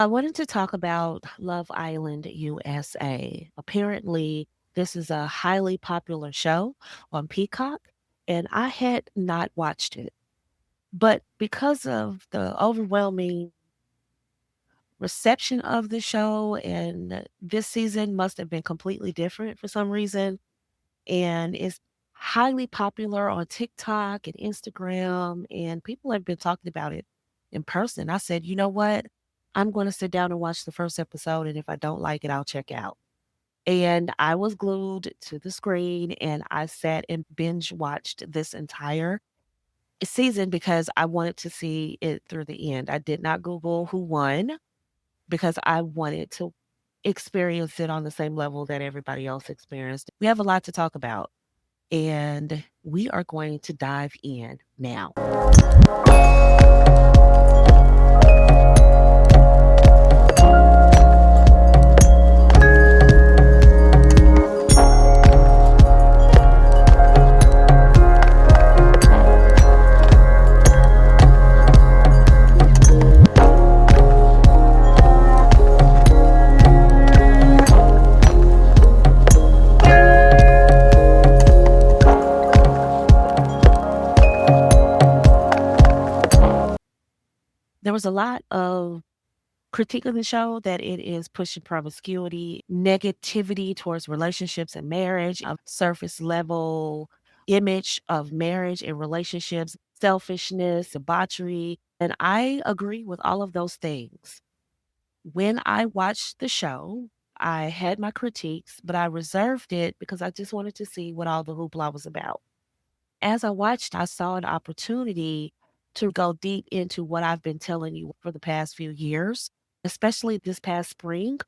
I wanted to talk about Love Island USA. Apparently, this is a highly popular show on Peacock, and I had not watched it. But because of the overwhelming reception of the show, and this season must have been completely different for some reason, and it's highly popular on TikTok and Instagram, and people have been talking about it in person. I said, you know what? I'm going to sit down and watch the first episode, and if I don't like it, I'll check out. And I was glued to the screen, and I sat and binge watched this entire season because I wanted to see it through the end. I did not Google who won because I wanted to experience it on the same level that everybody else experienced. We have a lot to talk about, and we are going to dive in now. There was a lot of critique of the show that it is pushing promiscuity, negativity towards relationships and marriage, a surface level image of marriage and relationships, selfishness, debauchery. And I agree with all of those things. When I watched the show, I had my critiques, but I reserved it because I just wanted to see what all the hoopla was about. As I watched, I saw an opportunity to go deep into what I've been telling you for the past few years, especially this past spring.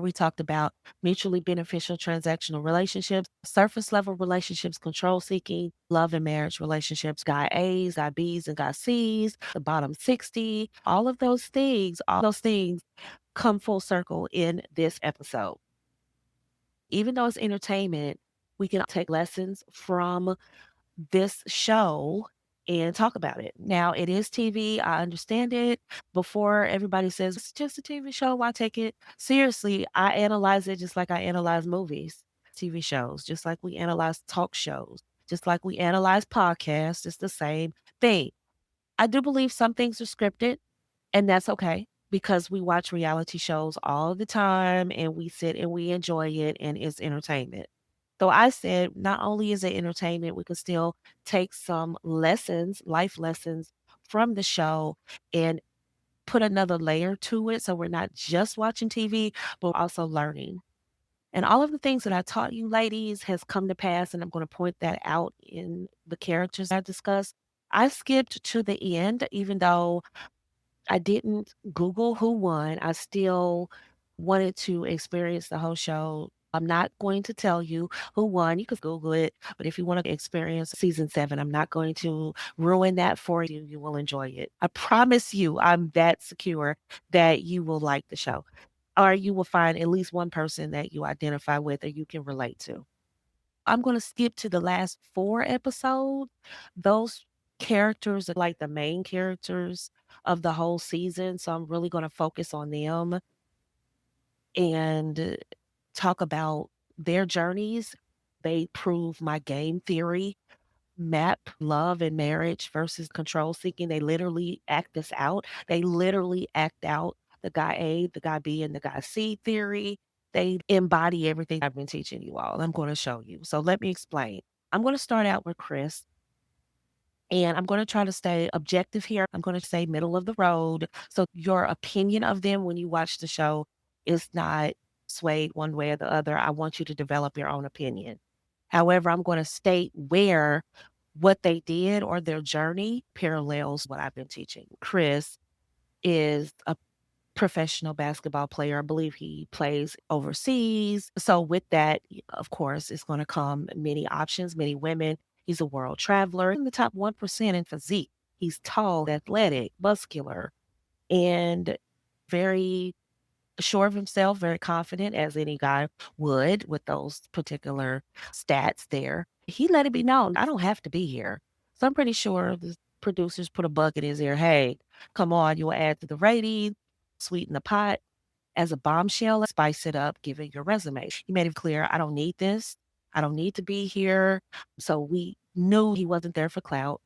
We talked about mutually beneficial transactional relationships, surface level relationships, control seeking, love and marriage relationships, guy A's, guy B's, and guy C's, the bottom 60, all those things come full circle in this episode. Even though it's entertainment, we can take lessons from this show and talk about it. Now, it is TV. I understand it. Before everybody says it's just a TV show, why take it seriously? I analyze it just like I analyze movies, TV shows, just like we analyze talk shows, just like we analyze podcasts. It's the same thing. I do believe some things are scripted, and that's okay because we watch reality shows all the time and we sit and we enjoy it and it's entertainment. So I said, not only is it entertainment, we could still take some lessons, life lessons from the show and put another layer to it. So we're not just watching TV, but also learning. And all of the things that I taught you ladies has come to pass. And I'm going to point that out in the characters I discussed. I skipped to the end, even though I didn't Google who won. I still wanted to experience the whole show. I'm not going to tell you who won. You could Google it. But if you want to experience season 7, I'm not going to ruin that for you. You will enjoy it. I promise you, I'm that secure that you will like the show. Or you will find at least one person that you identify with or you can relate to. I'm going to skip to the last 4 episodes. Those characters are like the main characters of the whole season, so I'm really going to focus on them and talk about their journeys. They prove my game theory, map love and marriage versus control seeking. They literally act this out. They literally act out the guy A, the guy B, and the guy C theory. They embody everything I've been teaching you all. I'm going to show you. So let me explain. I'm going to start out with Chris, and I'm going to try to stay objective here. I'm going to say middle of the road. So your opinion of them when you watch the show is not swayed one way or the other. I want you to develop your own opinion. However, I'm going to state where what they did or their journey parallels what I've been teaching. Chris is a professional basketball player. I believe he plays overseas. So with that, of course, it's going to come many options, many women. He's a world traveler in the top 1% in physique. He's tall, athletic, muscular, and very sure of himself, very confident, as any guy would with those particular stats there. He let it be known, I don't have to be here. So I'm pretty sure the producers put a bug in his ear. Hey, come on, you will add to the rating. sweeten the pot as a bombshell, spice it up, give it your resume. He made it clear, I don't need this. I don't need to be here. So we knew he wasn't there for clout,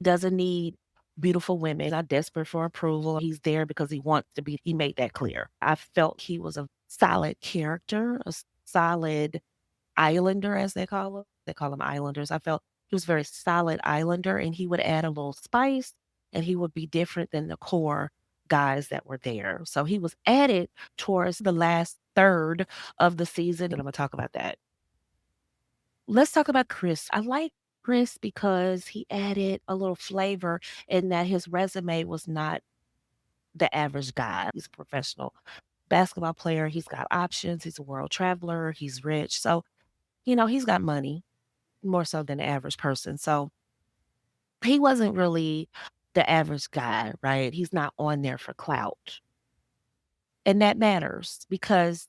doesn't need beautiful women, not desperate for approval. He's there because he wants to be. He made that clear. I felt he was a solid character, a solid islander, as they call them. They call them islanders. I felt he was a very solid islander, and he would add a little spice, and he would be different than the core guys that were there. So he was added towards the last third of the season, and I'm gonna talk about that. Let's talk about Chris. I like Chris because he added a little flavor in that his resume was not the average guy. He's a professional basketball player. He's got options. He's a world traveler. He's rich. So, he's got money more so than the average person. So he wasn't really the average guy, right? He's not on there for clout. And that matters because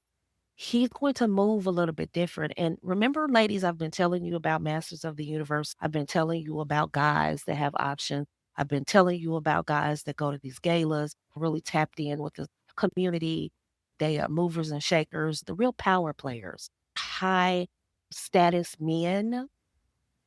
he's going to move a little bit different. And remember, ladies, I've been telling you about Masters of the Universe. I've been telling you about guys that have options. I've been telling you about guys that go to these galas, really tapped in with the community. They are movers and shakers, the real power players, high status men.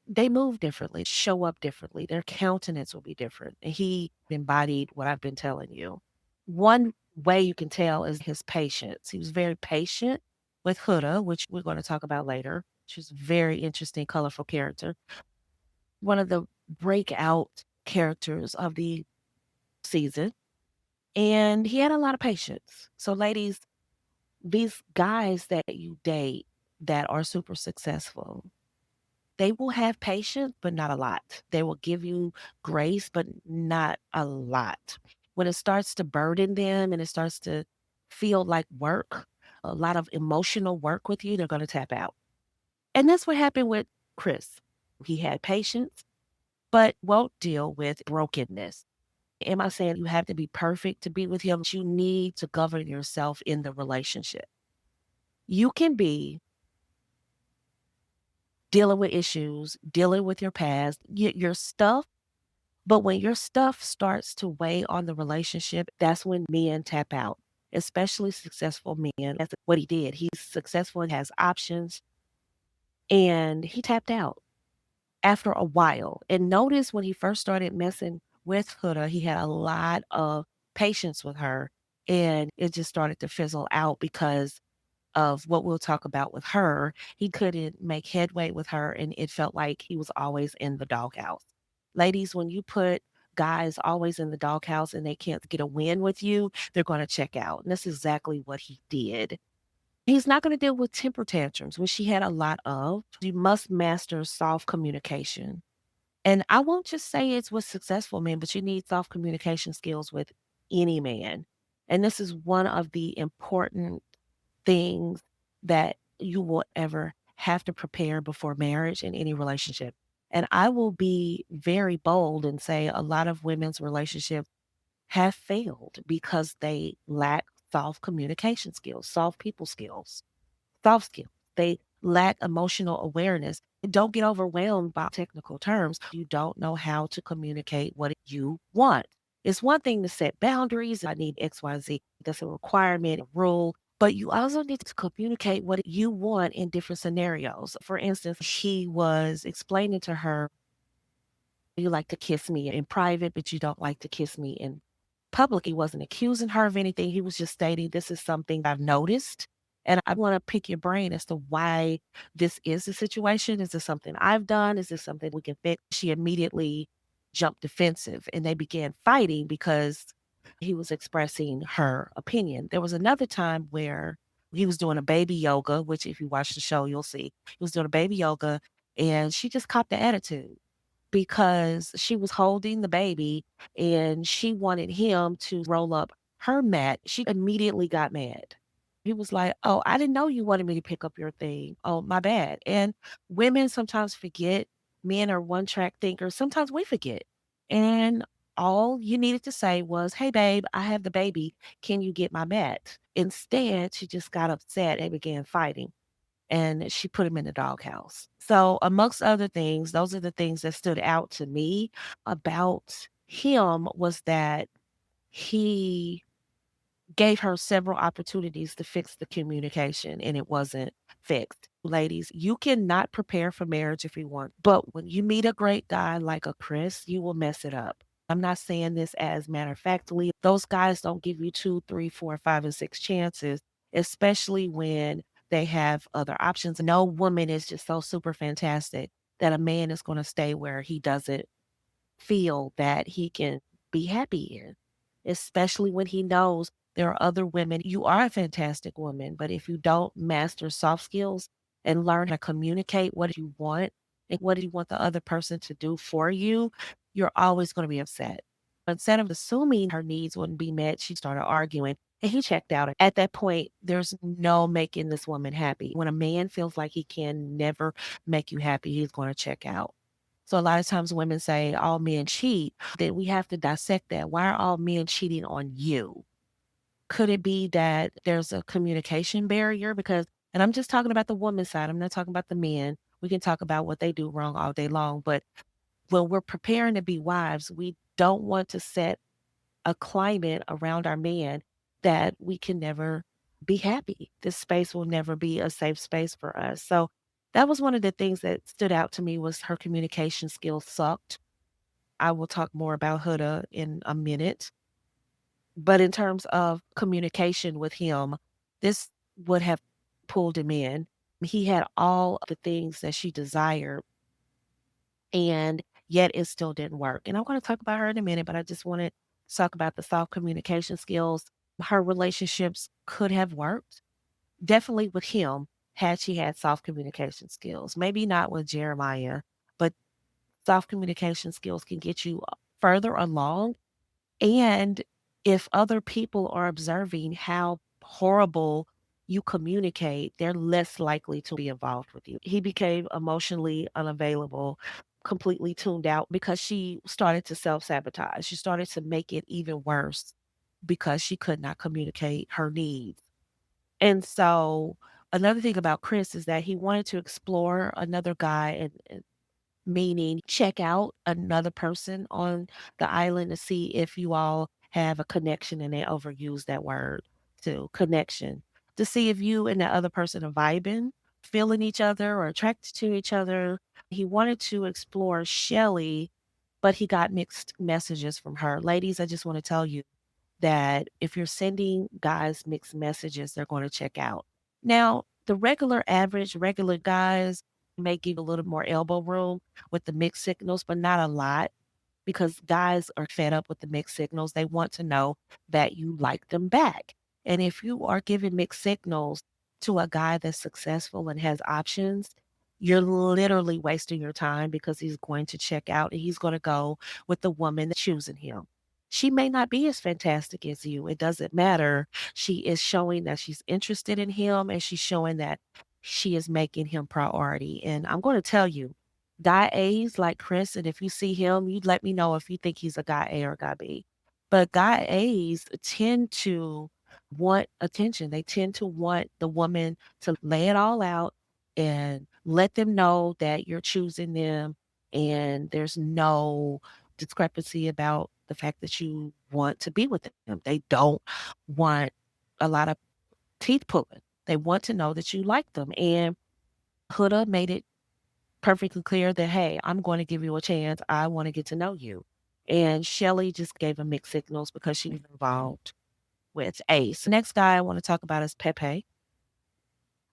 They move differently, show up differently. Their countenance will be different. And he embodied what I've been telling you. One way you can tell is his patience. He was very patient with Huda, which we're going to talk about later. She's a very interesting, colorful character. One of the breakout characters of the season. And he had a lot of patience. So, ladies, these guys that you date that are super successful, they will have patience, but not a lot. They will give you grace, but not a lot. When it starts to burden them and it starts to feel like work, a lot of emotional work with you, they're going to tap out. And that's what happened with Chris. He had patience, but won't deal with brokenness. Am I saying you have to be perfect to be with him? You need to govern yourself in the relationship. You can be dealing with issues, dealing with your past, your stuff. But when your stuff starts to weigh on the relationship, that's when men tap out, especially successful men. That's what he did. He's successful and has options, and he tapped out after a while. And notice when he first started messing with Huda, he had a lot of patience with her, and it just started to fizzle out because of what we'll talk about with her. He couldn't make headway with her, and it felt like he was always in the doghouse. Ladies, when you put guys always in the doghouse and they can't get a win with you, they're going to check out. And that's exactly what he did. He's not going to deal with temper tantrums, which she had a lot of. You must master soft communication. And I won't just say it's with successful men, but you need soft communication skills with any man. And this is one of the important things that you will ever have to prepare before marriage in any relationship. And I will be very bold and say a lot of women's relationships have failed because they lack soft communication skills, soft people skills, soft skills. They lack emotional awareness. Don't get overwhelmed by technical terms. You don't know how to communicate what you want. It's one thing to set boundaries. I need XYZ. That's a requirement, a rule. But you also need to communicate what you want in different scenarios. For instance, he was explaining to her, you like to kiss me in private, but you don't like to kiss me in public. He wasn't accusing her of anything. He was just stating, this is something I've noticed. And I want to pick your brain as to why this is the situation. Is this something I've done? Is this something we can fix? She immediately jumped defensive and they began fighting because he was expressing her opinion. There was another time where he was doing a baby yoga, which if you watch the show, you'll see. He was doing a baby yoga and she just copped the attitude because she was holding the baby and she wanted him to roll up her mat. She immediately got mad. He was like, "Oh, I didn't know you wanted me to pick up your thing. Oh, my bad." And women sometimes forget. Men are one track thinkers. Sometimes we forget. And all you needed to say was, "Hey, babe, I have the baby. Can you get my mat?" Instead, she just got upset and began fighting and she put him in the doghouse. So, amongst other things, those are the things that stood out to me about him was that he gave her several opportunities to fix the communication, and it wasn't fixed. Ladies, you cannot prepare for marriage if you want, but when you meet a great guy like a Chris, you will mess it up. I'm not saying this as matter of factly. Those guys don't give you two, three, four, five, and six chances, especially when they have other options. No woman is just so super fantastic that a man is going to stay where he doesn't feel that he can be happy in, especially when he knows there are other women. You are a fantastic woman, but if you don't master soft skills and learn how to communicate what you want and what you want the other person to do for you, you're always going to be upset. Instead of assuming her needs wouldn't be met, she started arguing and he checked out. At that point, there's no making this woman happy. When a man feels like he can never make you happy, he's going to check out. So a lot of times women say all men cheat, then we have to dissect that. Why are all men cheating on you? Could it be that there's a communication barrier? Because, and I'm just talking about the woman's side, I'm not talking about the men. We can talk about what they do wrong all day long. But when we're preparing to be wives, we don't want to set a climate around our man that we can never be happy. This space will never be a safe space for us. So that was one of the things that stood out to me was her communication skills sucked. I will talk more about Huda in a minute. But in terms of communication with him, this would have pulled him in. He had all of the things that she desired, and yet it still didn't work. And I'm going to talk about her in a minute, but I just wanted to talk about the soft communication skills. Her relationships could have worked, definitely with him, had she had soft communication skills. Maybe not with Jeremiah, but soft communication skills can get you further along. And if other people are observing how horrible you communicate, they're less likely to be involved with you. He became emotionally unavailable, completely tuned out because she started to self sabotage. She started to make it even worse because she could not communicate her needs. And so, another thing about Chris is that he wanted to explore another guy and meaning check out another person on the island to see if you all have a connection, and they overuse that word too, connection, to see if you and the other person are vibing, feeling each other or attracted to each other. He wanted to explore Shelly, but he got mixed messages from her. Ladies, I just want to tell you that if you're sending guys mixed messages, they're going to check out. Now, the regular average, regular guys may give a little more elbow room with the mixed signals, but not a lot because guys are fed up with the mixed signals. They want to know that you like them back. And if you are giving mixed signals to a guy that's successful and has options, you're literally wasting your time because he's going to check out and he's going to go with the woman that's choosing him. She may not be as fantastic as you. It doesn't matter. She is showing that she's interested in him and she's showing that she is making him priority. And I'm going to tell you, guy A's like Chris, and if you see him, you let me know if you think he's a guy A or guy B. But guy A's tend to want attention. They tend to want the woman to lay it all out and let them know that you're choosing them and there's no discrepancy about the fact that you want to be with them. They don't want a lot of teeth pulling. They want to know that you like them. And Huda made it perfectly clear that, hey, I'm going to give you a chance. I want to get to know you. And Shelly just gave him mixed signals because she was involved with Ace. The next guy I want to talk about is Pepe.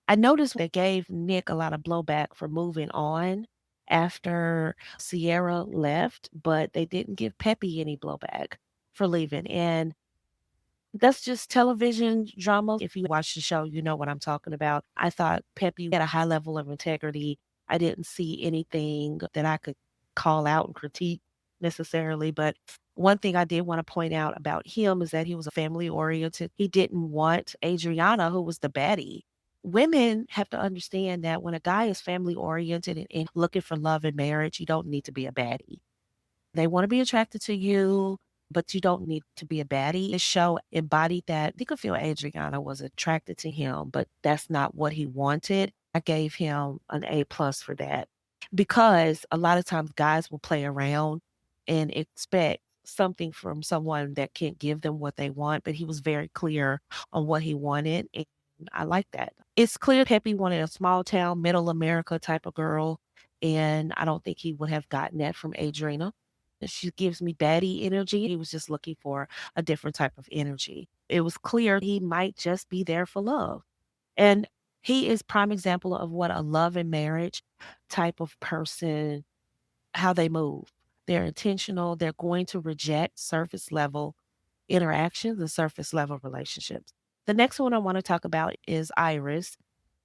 I noticed they gave Nick a lot of blowback for moving on after Sierra left, but they didn't give Pepe any blowback for leaving. And that's just television drama. If you watch the show, you know what I'm talking about. I thought Pepe had a high level of integrity. I didn't see anything that I could call out and critique necessarily. But one thing I did want to point out about him is that he was a family oriented. He didn't want Adriana, who was the baddie. Women have to understand that when a guy is family oriented and looking for love and marriage, you don't need to be a baddie. They want to be attracted to you, but you don't need to be a baddie. The show embodied that. You could feel Adriana was attracted to him, but that's not what he wanted. I gave him an A+ for that because a lot of times guys will play around and expect something from someone that can't give them what they want, but he was very clear on what he wanted, and I like that. It's clear Pepe wanted a small town, middle America type of girl, and I don't think he would have gotten that from Adrena. She gives me baddie energy. He was just looking for a different type of energy. It was clear he might just be there for love. And he is prime example of what a love and marriage type of person, how they move. They're intentional. They're going to reject surface level interactions and surface level relationships. The next one I want to talk about is Iris,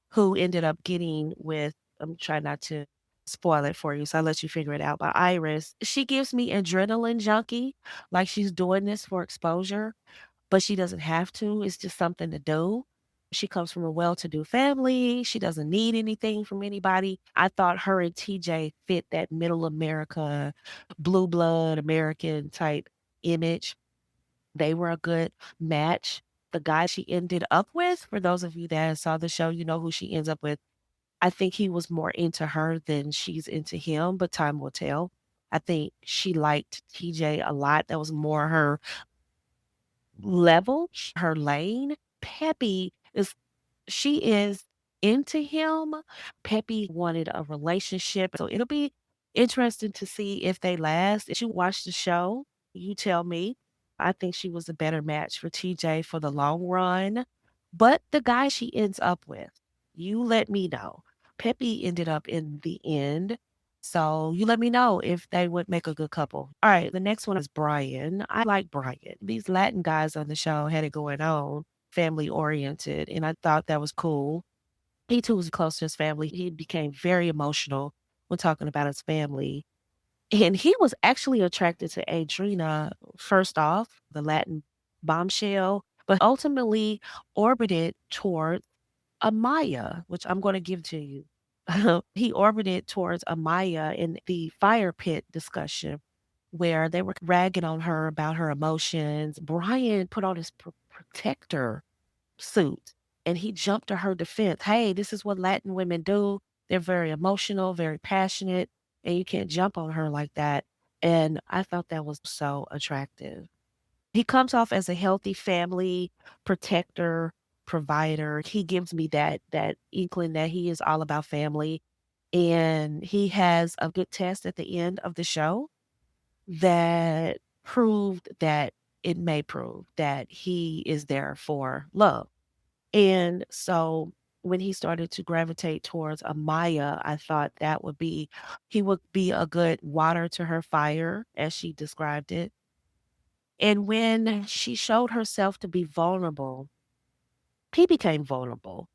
who ended up getting with, I'm trying not to spoil it for you, so I'll let you figure it out. But Iris, she gives me adrenaline junkie, like she's doing this for exposure, but she doesn't have to. It's just something to do. She comes from a well to do family. She doesn't need anything from anybody. I thought her and TJ fit that middle America, blue blood American type image. They were a good match. The guy she ended up with, for those of you that saw the show, you know who she ends up with. I think he was more into her than she's into him, but time will tell. I think she liked TJ a lot. That was more her level, her lane. Peppy is she is into him. Peppy wanted a relationship. So it'll be interesting to see if they last. If you watch the show, you tell me. I think she was a better match for TJ for the long run. But the guy she ends up with, you let me know. Peppy ended up in the end. So you let me know if they would make a good couple. All right, the next one is Brian. I like Brian. These Latin guys on the show had it going on, family oriented, and I thought that was cool. He too was close to his family. He became very emotional when talking about his family. And he was actually attracted to Adrena first off, the Latin bombshell, but ultimately orbited towards Amaya, which I'm going to give to you. He orbited towards Amaya in the fire pit discussion where they were ragging on her about her emotions. Brian put on his protector suit and he jumped to her defense. Hey, this is what Latin women do. They're very emotional, very passionate, and you can't jump on her like that. And I thought that was so attractive. He comes off as a healthy family protector, provider. He gives me that inkling that he is all about family. And he has a good test at the end of the show that proved that it may prove that he is there for love. And so when he started to gravitate towards Amaya, I thought that would be he would be a good water to her fire, as she described it. And when she showed herself to be vulnerable, he became vulnerable.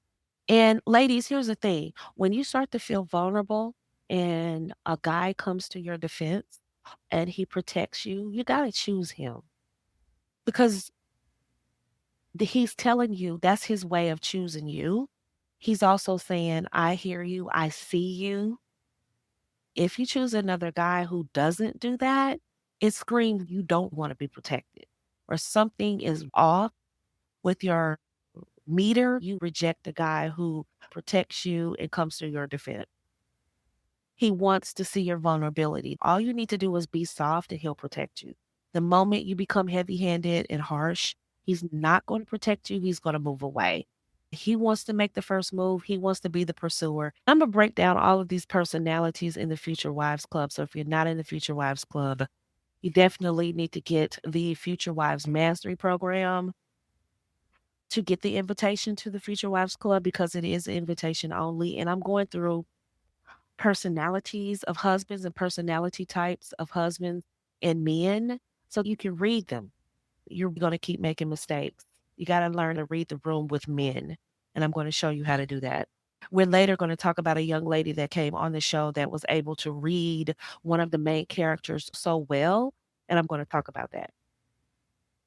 And ladies, here's the thing. When you start to feel vulnerable and a guy comes to your defense and he protects you, you got to choose him because he's telling you that's his way of choosing you. He's also saying, I hear you, I see you. If you choose another guy who doesn't do that, it screams you don't want to be protected or something is off with your meter. You reject the guy who protects you and comes to your defense. He wants to see your vulnerability. All you need to do is be soft and he'll protect you. The moment you become heavy handed and harsh, he's not going to protect you. He's going to move away. He wants to make the first move. He wants to be the pursuer. I'm going to break down all of these personalities in the Future Wives Club. So if you're not in the Future Wives Club, you definitely need to get the Future Wives Mastery Program to get the invitation to the Future Wives Club because it is invitation only. And I'm going through personalities of husbands and personality types of husbands and men so you can read them. You're going to keep making mistakes. You got to learn to read the room with men. And I'm going to show you how to do that. We're later going to talk about a young lady that came on the show that was able to read one of the main characters so well. And I'm going to talk about that.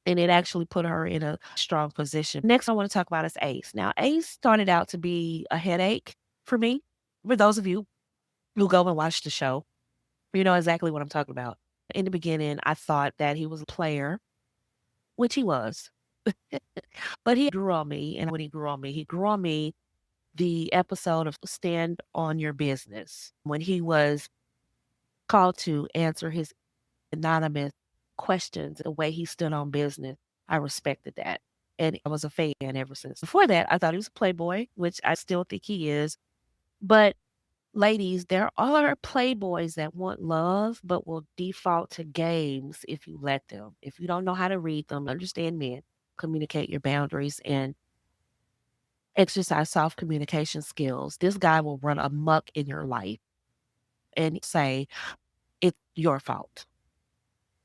And it actually put her in a strong position. Next, I want to talk about is Ace. Now, Ace started out to be a headache for me. For those of you who go and watch the show, you know exactly what I'm talking about. In the beginning, I thought that he was a player, which he was. But he grew on me. And when he grew on me the episode of Stand on Your Business when he was called to answer his anonymous questions, the way he stood on business. I respected that. And I was a fan ever since. Before that, I thought he was a playboy, which I still think he is. But ladies, there are playboys that want love, but will default to games if you let them. If you don't know how to read them, understand men, communicate your boundaries, and exercise soft communication skills. This guy will run amok in your life and say, it's your fault.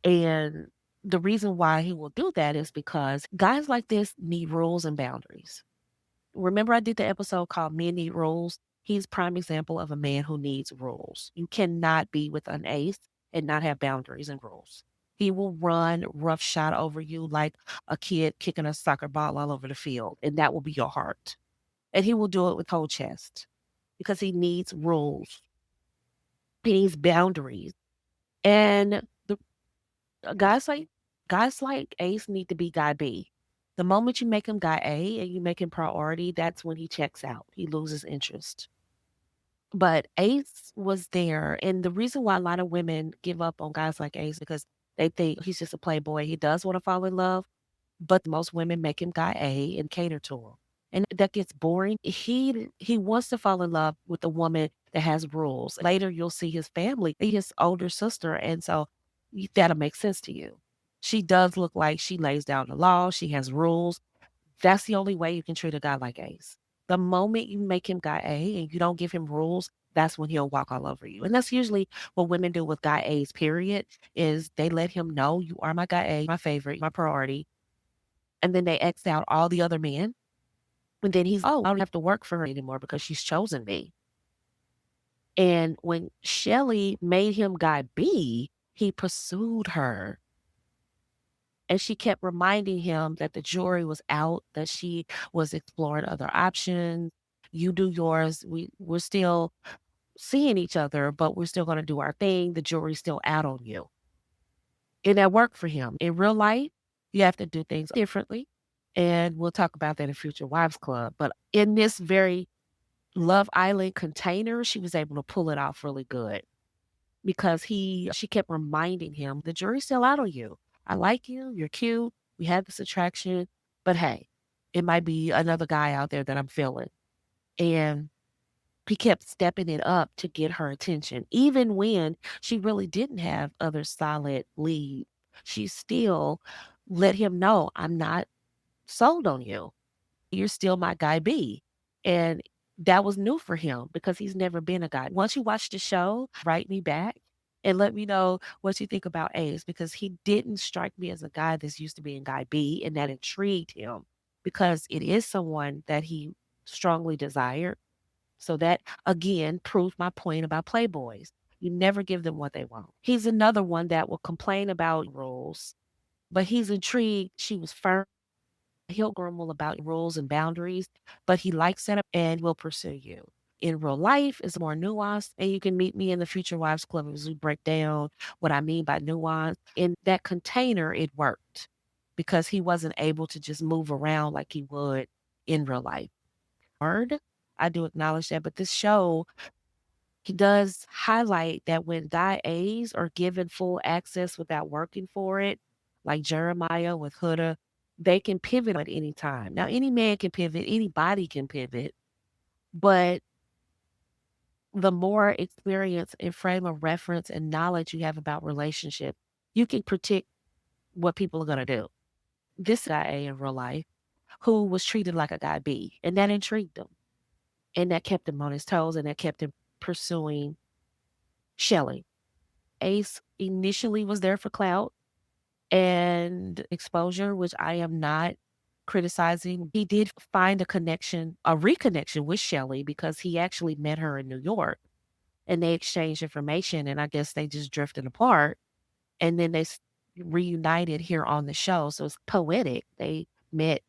And the reason why he will do that is because guys like this need rules and boundaries. Remember, I did the episode called Men Need Rules? He's prime example of a man who needs rules. You cannot be with an ace and not have boundaries and rules. He will run roughshod over you like a kid kicking a soccer ball all over the field, and that will be your heart. And he will do it with whole chest because he needs rules. He needs boundaries. And the guys like Ace need to be guy B. The moment you make him guy A and you make him priority, that's when he checks out. He loses interest. But Ace was there. And the reason why a lot of women give up on guys like Ace because they think he's just a playboy. He does want to fall in love, but most women make him guy A and cater to him. And that gets boring. He wants to fall in love with a woman that has rules. Later you'll see his family, his older sister, and so that'll make sense to you. She does look like she lays down the law, she has rules. That's the only way you can treat a guy like Ace. The moment you make him guy A and you don't give him rules, that's when he'll walk all over you. And that's usually what women do with guy A's, period, is they let him know you are my guy A, my favorite, my priority. And then they X out all the other men. And then he's, oh, I don't have to work for her anymore because she's chosen me. And when Shelly made him guy B, he pursued her. And she kept reminding him that the jury was out, that she was exploring other options. You do yours. We're still seeing each other, but we're still going to do our thing. The jury's still out on you. And that worked for him. In real life, you have to do things differently. And we'll talk about that in Future Wives Club. But in this very Love Island container, she was able to pull it off really good because she kept reminding him, the jury's still out on you. I like you. You're cute. We have this attraction, but hey, it might be another guy out there that I'm feeling. And he kept stepping it up to get her attention. Even when she really didn't have other solid leads, she still let him know, I'm not sold on you. You're still my guy B. And that was new for him because he's never been a guy. Once you watch the show, write me back and let me know what you think about Ace because he didn't strike me as a guy that's used to being guy B, and that intrigued him because it is someone that he strongly desired. So that again proved my point about playboys. You never give them what they want. He's another one that will complain about rules, but he's intrigued. She was firm. He'll grumble about rules and boundaries, but he likes that and will pursue you. In real life, it's more nuanced, and you can meet me in the Future Wives Club as we break down what I mean by nuance. In that container, it worked because he wasn't able to just move around like he would in real life. Hard, I do acknowledge that, but this show, he does highlight that when guy A's are given full access without working for it, like Jeremiah with Huda, they can pivot at any time. Now, any man can pivot, anybody can pivot, but the more experience and frame of reference and knowledge you have about relationship, you can predict what people are going to do. This guy A in real life, who was treated like a guy B, and that intrigued him, and that kept him on his toes, and that kept him pursuing Shelly. Ace initially was there for clout and exposure, which I am not criticizing. He did find a reconnection with Shelly because he actually met her in New York and they exchanged information, and I guess they just drifted apart. And then reunited here on the show. So it's poetic. They met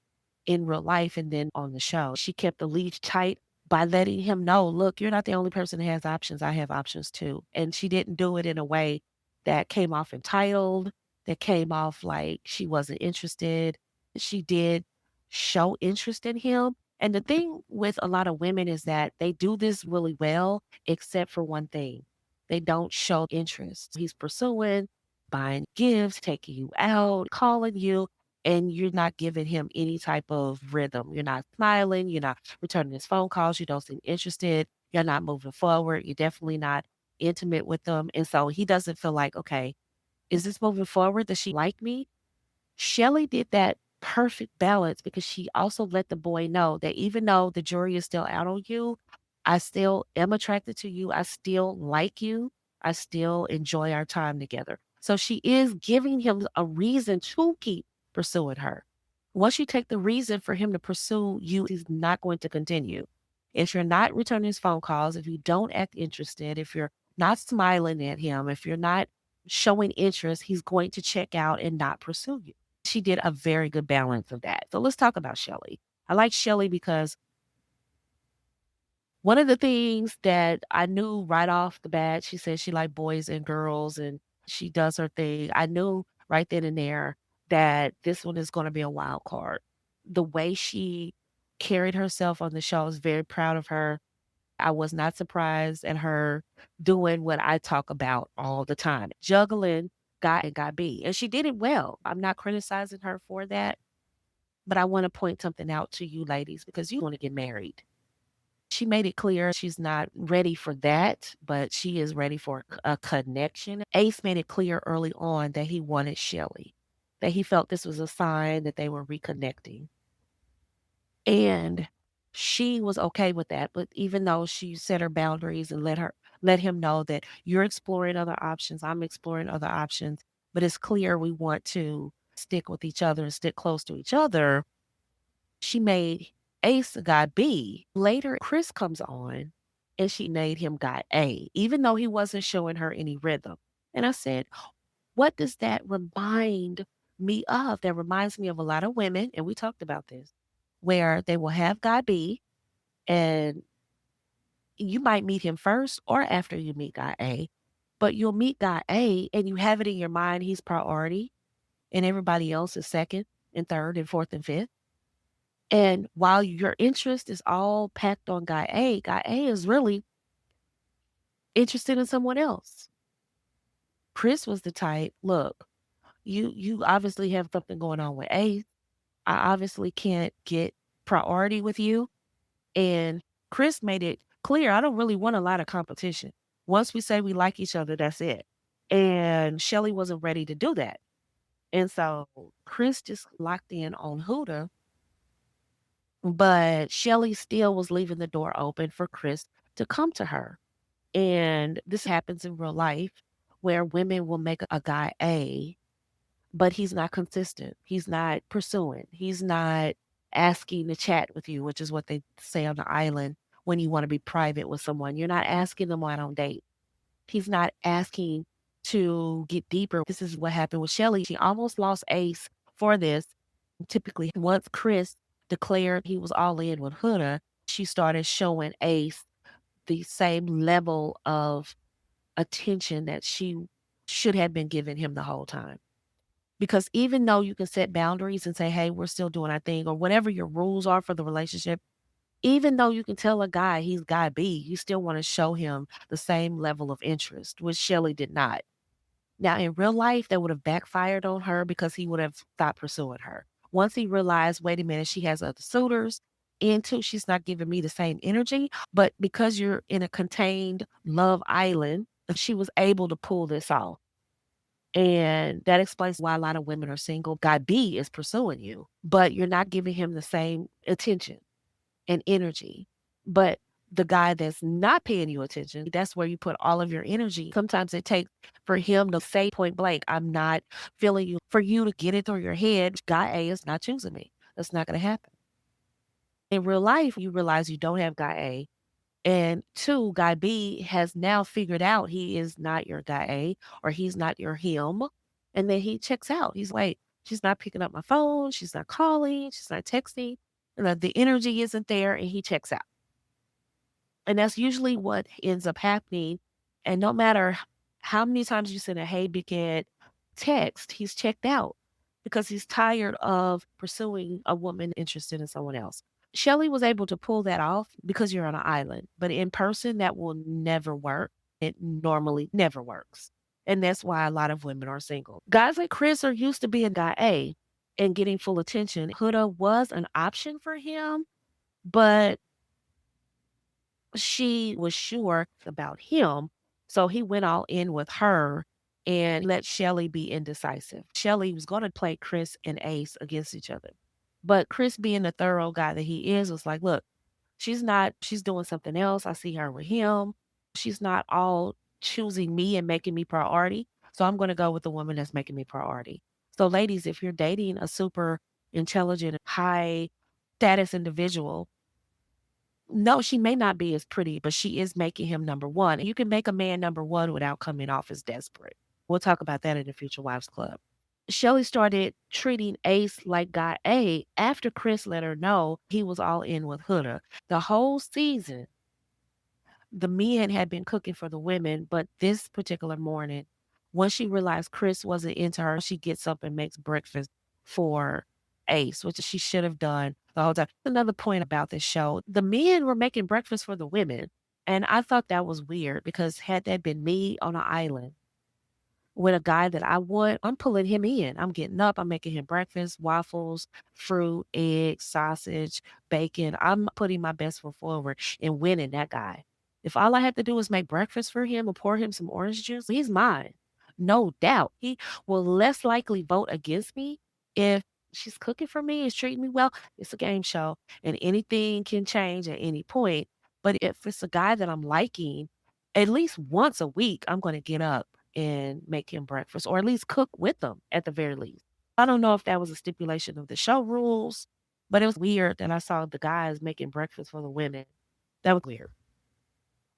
in real life and then on the show. She kept the leash tight by letting him know, look, you're not the only person that has options. I have options too. And she didn't do it in a way that came off entitled, that came off like she wasn't interested. She did show interest in him. And the thing with a lot of women is that they do this really well, except for one thing. They don't show interest. He's pursuing, buying gifts, taking you out, calling you, and you're not giving him any type of rhythm. You're not smiling, you're not returning his phone calls, you don't seem interested, you're not moving forward, you're definitely not intimate with them. And so he doesn't feel like, okay, is this moving forward? Does she like me? Shelly did that perfect balance because she also let the boy know that even though the jury is still out on you, I still am attracted to you. I still like you. I still enjoy our time together. So she is giving him a reason to keep pursuing her. Once you take the reason for him to pursue you, he's not going to continue. If you're not returning his phone calls, if you don't act interested, if you're not smiling at him, if you're not showing interest, he's going to check out and not pursue you. She did a very good balance of that. So let's talk about Shelly. I like Shelly because one of the things that I knew right off the bat, she said she liked boys and girls and she does her thing. I knew right then and there that this one is going to be a wild card. The way she carried herself on the show, I was very proud of her. I was not surprised at her doing what I talk about all the time, juggling God and God B. And she did it well. I'm not criticizing her for that. But I want to point something out to you ladies because you want to get married. She made it clear she's not ready for that, but she is ready for a connection. Ace made it clear early on that he wanted Shelly, that he felt this was a sign that they were reconnecting. And she was okay with that. But even though she set her boundaries and let him know that you're exploring other options, I'm exploring other options, but it's clear we want to stick with each other and stick close to each other. She made Ace a guy B. Later, Chris comes on and she made him guy A, even though he wasn't showing her any rhythm. And I said, what does that remind me of? That reminds me of a lot of women, and we talked about this, where they will have guy B and you might meet him first or after you meet guy A, but you'll meet guy A and you have it in your mind he's priority and everybody else is second and third and fourth and fifth. And while your interest is all packed on guy A is really interested in someone else. Chris was the type, look, you obviously have something going on with A. I obviously can't get priority with you. And Chris made it clear, I don't really want a lot of competition. Once we say we like each other, that's it. And Shelly wasn't ready to do that. And so Chris just locked in on Huda, but Shelly still was leaving the door open for Chris to come to her. And this happens in real life where women will make a guy A, but he's not consistent. He's not pursuing. He's not asking to chat with you, which is what they say on the island when you want to be private with someone. You're not asking them out on date. He's not asking to get deeper. This is what happened with Shelly. She almost lost Ace for this. Typically, once Chris declared he was all in with Huda, she started showing Ace the same level of attention that she should have been giving him the whole time. Because even though you can set boundaries and say, hey, we're still doing our thing, or whatever your rules are for the relationship, even though you can tell a guy he's guy B, you still want to show him the same level of interest, which Shelly did not. Now, in real life, that would have backfired on her because he would have stopped pursuing her. Once he realized, wait a minute, she has other suitors, and two, she's not giving me the same energy. But because you're in a contained love island, she was able to pull this off. And that explains why a lot of women are single. Guy B is pursuing you, but you're not giving him the same attention and energy. But the guy that's not paying you attention, that's where you put all of your energy. Sometimes it takes for him to say point blank, I'm not feeling you, for you to get it through your head, guy A is not choosing me. That's not going to happen. In real life, you realize you don't have guy A. And two, guy B has now figured out he is not your guy A or he's not your him. And then he checks out. He's like, she's not picking up my phone. She's not calling. She's not texting. The energy isn't there. And he checks out. And that's usually what ends up happening. And no matter how many times you send a hey, big head text, he's checked out because he's tired of pursuing a woman interested in someone else. Shelly was able to pull that off because you're on an island, but in person, that will never work. It normally never works. And that's why a lot of women are single. Guys like Chris are used to being guy A and getting full attention. Huda was an option for him, but she was sure about him. So he went all in with her and let Shelly be indecisive. Shelly was going to play Chris and Ace against each other. But Chris, being the thorough guy that he is, was like, look, she's not, she's doing something else. I see her with him. She's not all choosing me and making me priority. So I'm going to go with the woman that's making me priority. So, ladies, if you're dating a super intelligent, high status individual, no, she may not be as pretty, but she is making him number one. And you can make a man number one without coming off as desperate. We'll talk about that in the Future Wives Club. Shelly started treating Ace like guy A after Chris let her know he was all in with Huda. The whole season, the men had been cooking for the women, but this particular morning, once she realized Chris wasn't into her, she gets up and makes breakfast for Ace, which she should have done the whole time. Another point about this show, the men were making breakfast for the women. And I thought that was weird because had that been me on an island, with a guy that I want, I'm pulling him in. I'm getting up, I'm making him breakfast, waffles, fruit, eggs, sausage, bacon. I'm putting my best foot forward and winning that guy. If all I have to do is make breakfast for him and pour him some orange juice, he's mine. No doubt. He will less likely vote against me if she's cooking for me, is treating me well. It's a game show and anything can change at any point. But if it's a guy that I'm liking, at least once a week, I'm going to get up and make him breakfast or at least cook with them at the very least. I don't know if that was a stipulation of the show rules, but it was weird that I saw the guys making breakfast for the women. That was weird.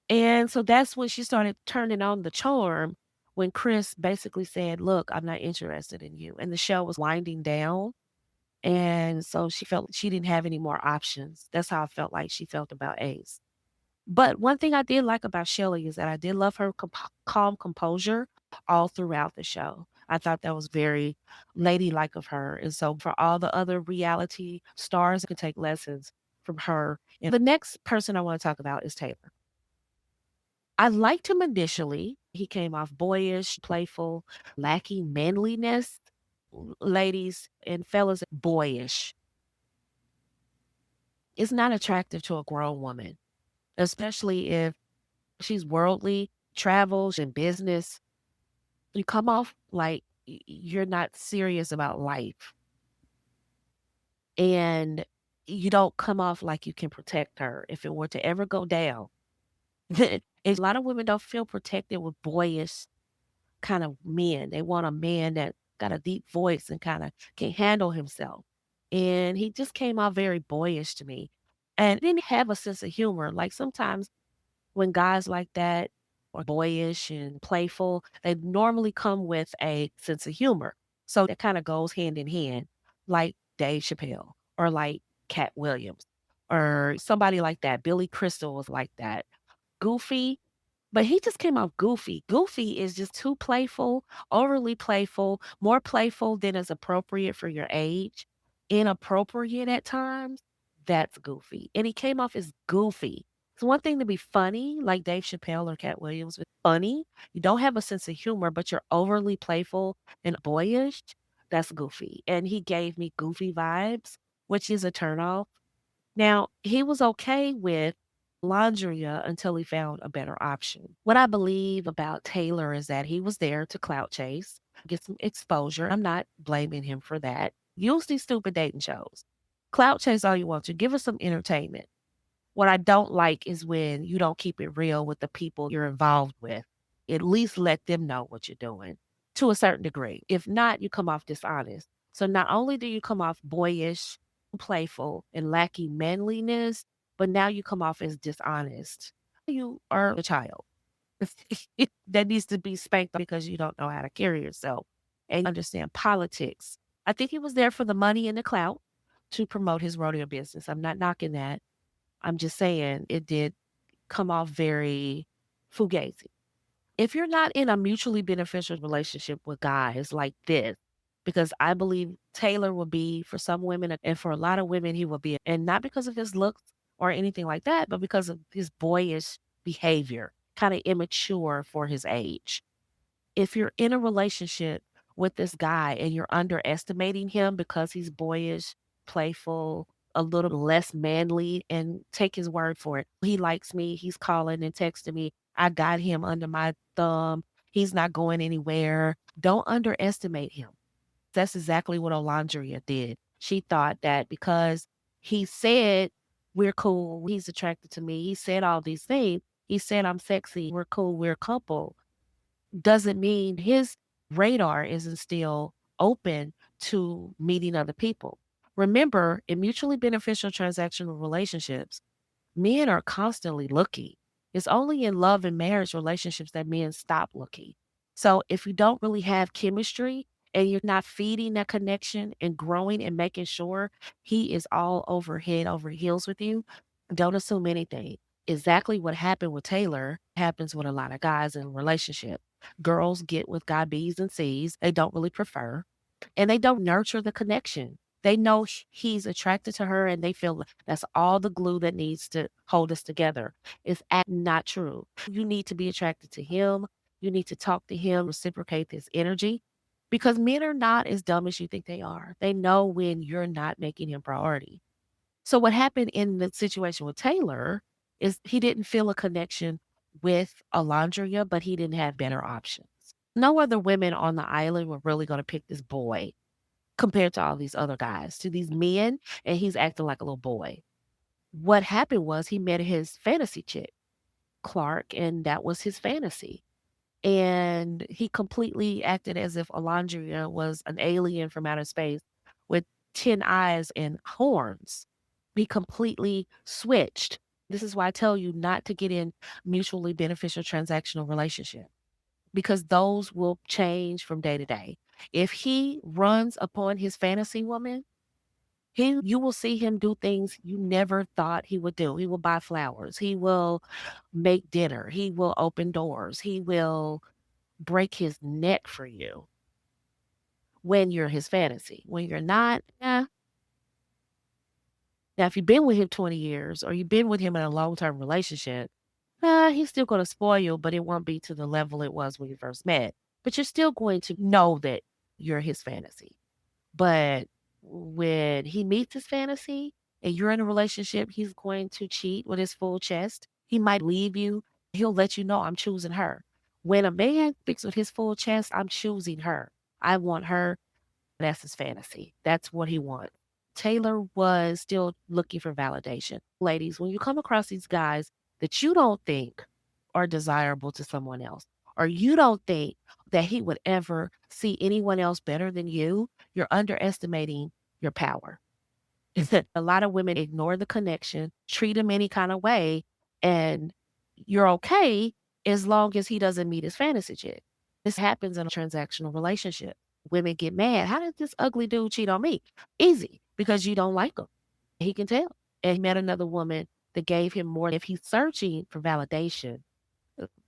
And so that's when she started turning on the charm when Chris basically said, look, I'm not interested in you. And the show was winding down. And so she felt she didn't have any more options. That's how I felt like she felt about Ace. But one thing I did like about Shelly is that I did love her calm composure all throughout the show. I thought that was very ladylike of her. And so for all the other reality stars, can take lessons from her. And the next person I want to talk about is Taylor. I liked him initially. He came off boyish, playful, lacking manliness. Ladies and fellas, boyish. It's not attractive to a grown woman, especially if she's worldly, travels and business. You come off like you're not serious about life. And you don't come off like you can protect her if it were to ever go down. A lot of women don't feel protected with boyish kind of men. They want a man that got a deep voice and kind of can handle himself. And he just came out very boyish to me and didn't have a sense of humor. Like sometimes when guys like that are boyish and playful, they normally come with a sense of humor. So that kind of goes hand in hand, like Dave Chappelle or like Cat Williams or somebody like that. Billy Crystal was like that. Goofy, but he just came off goofy. Goofy is just too playful, overly playful, more playful than is appropriate for your age, inappropriate at times. That's goofy. And he came off as goofy. It's one thing to be funny, like Dave Chappelle or Cat Williams, but funny. You don't have a sense of humor, but you're overly playful and boyish. That's goofy. And he gave me goofy vibes, which is a turnoff. Now, he was okay with Landria until he found a better option. What I believe about Taylor is that he was there to clout chase, get some exposure. I'm not blaming him for that. Use these stupid dating shows. Clout chase all you want to. Give us some entertainment. What I don't like is when you don't keep it real with the people you're involved with. At least let them know what you're doing to a certain degree. If not, you come off dishonest. So not only do you come off boyish, playful, and lacking manliness, but now you come off as dishonest. You are a child that needs to be spanked because you don't know how to carry yourself and understand politics. I think he was there for the money and the clout to promote his rodeo business. I'm not knocking that. I'm just saying it did come off very fugazi. If you're not in a mutually beneficial relationship with guys like this, because I believe Taylor will be for some women and for a lot of women, he will be, and not because of his looks or anything like that, but because of his boyish behavior, kind of immature for his age. If you're in a relationship with this guy and you're underestimating him because he's boyish, playful, a little less manly, and take his word for it. He likes me. He's calling and texting me. I got him under my thumb. He's not going anywhere. Don't underestimate him. That's exactly what Alondria did. She thought that because he said, we're cool, he's attracted to me, he said all these things, he said, I'm sexy, we're cool, we're a couple, doesn't mean his radar isn't still open to meeting other people. Remember, in mutually beneficial transactional relationships, men are constantly looking. It's only in love and marriage relationships that men stop looking. So if you don't really have chemistry and you're not feeding that connection and growing and making sure he is all over head over heels with you, don't assume anything. Exactly what happened with Taylor happens with a lot of guys in relationships. Girls get with guy B's and C's they don't really prefer, and they don't nurture the connection. They know he's attracted to her and they feel that's all the glue that needs to hold us together. It's not true. You need to be attracted to him. You need to talk to him, reciprocate this energy because men are not as dumb as you think they are. They know when you're not making him priority. So what happened in the situation with Taylor is he didn't feel a connection with Alondria, but he didn't have better options. No other women on the island were really going to pick this boy compared to all these other guys, to these men, and he's acting like a little boy. What happened was he met his fantasy chick, Clark, and that was his fantasy. And he completely acted as if Alondria was an alien from outer space with 10 eyes and horns. He completely switched. This is why I tell you not to get in mutually beneficial transactional relationship because those will change from day to day. If he runs upon his fantasy woman, you will see him do things you never thought he would do. He will buy flowers. He will make dinner. He will open doors. He will break his neck for you when you're his fantasy. When you're not, now, if you've been with him 20 years or you've been with him in a long-term relationship, he's still going to spoil you, but it won't be to the level it was when you first met. But you're still going to know that you're his fantasy. But when he meets his fantasy and you're in a relationship, he's going to cheat with his full chest. He might leave you. He'll let you know, I'm choosing her. When a man speaks with his full chest, I'm choosing her. I want her. That's his fantasy. That's what he wants. Taylor was still looking for validation. Ladies, when you come across these guys that you don't think are desirable to someone else, or you don't think that he would ever see anyone else better than you're underestimating your power. A lot of women ignore the connection, treat him any kind of way, and you're okay as long as he doesn't meet his fantasy chick. This happens in a transactional relationship. Women get mad. How did this ugly dude cheat on me? Easy, because you don't like him. He can tell. And he met another woman that gave him more. If he's searching for validation,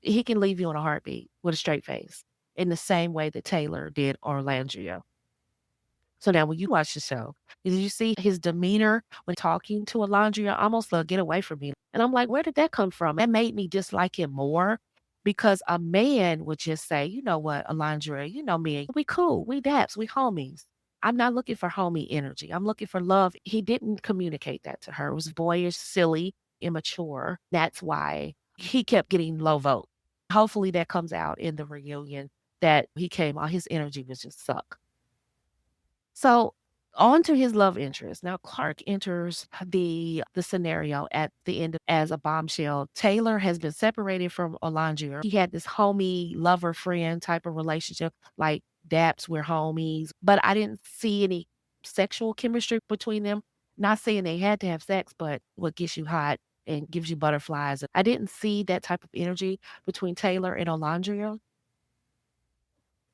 he can leave you in a heartbeat with a straight face in the same way that Taylor did Orlandria. So now when you watch the show, did you see his demeanor when talking to Alondria? Almost like, get away from me. And I'm like, where did that come from? That made me dislike him more because a man would just say, you know what, Alondria, you know me, we cool, we daps, we homies. I'm not looking for homie energy. I'm looking for love. He didn't communicate that to her. It was boyish, silly, immature. That's why he kept getting low vote. Hopefully that comes out in the reunion that he came on. His energy was just suck. So on to his love interest. Now Clark enters the scenario at the end as a bombshell. Taylor has been separated from Alondria. He had this homie lover friend type of relationship, like daps, we're homies. But I didn't see any sexual chemistry between them. Not saying they had to have sex, but what gets you hot and gives you butterflies. I didn't see that type of energy between Taylor and Alondria.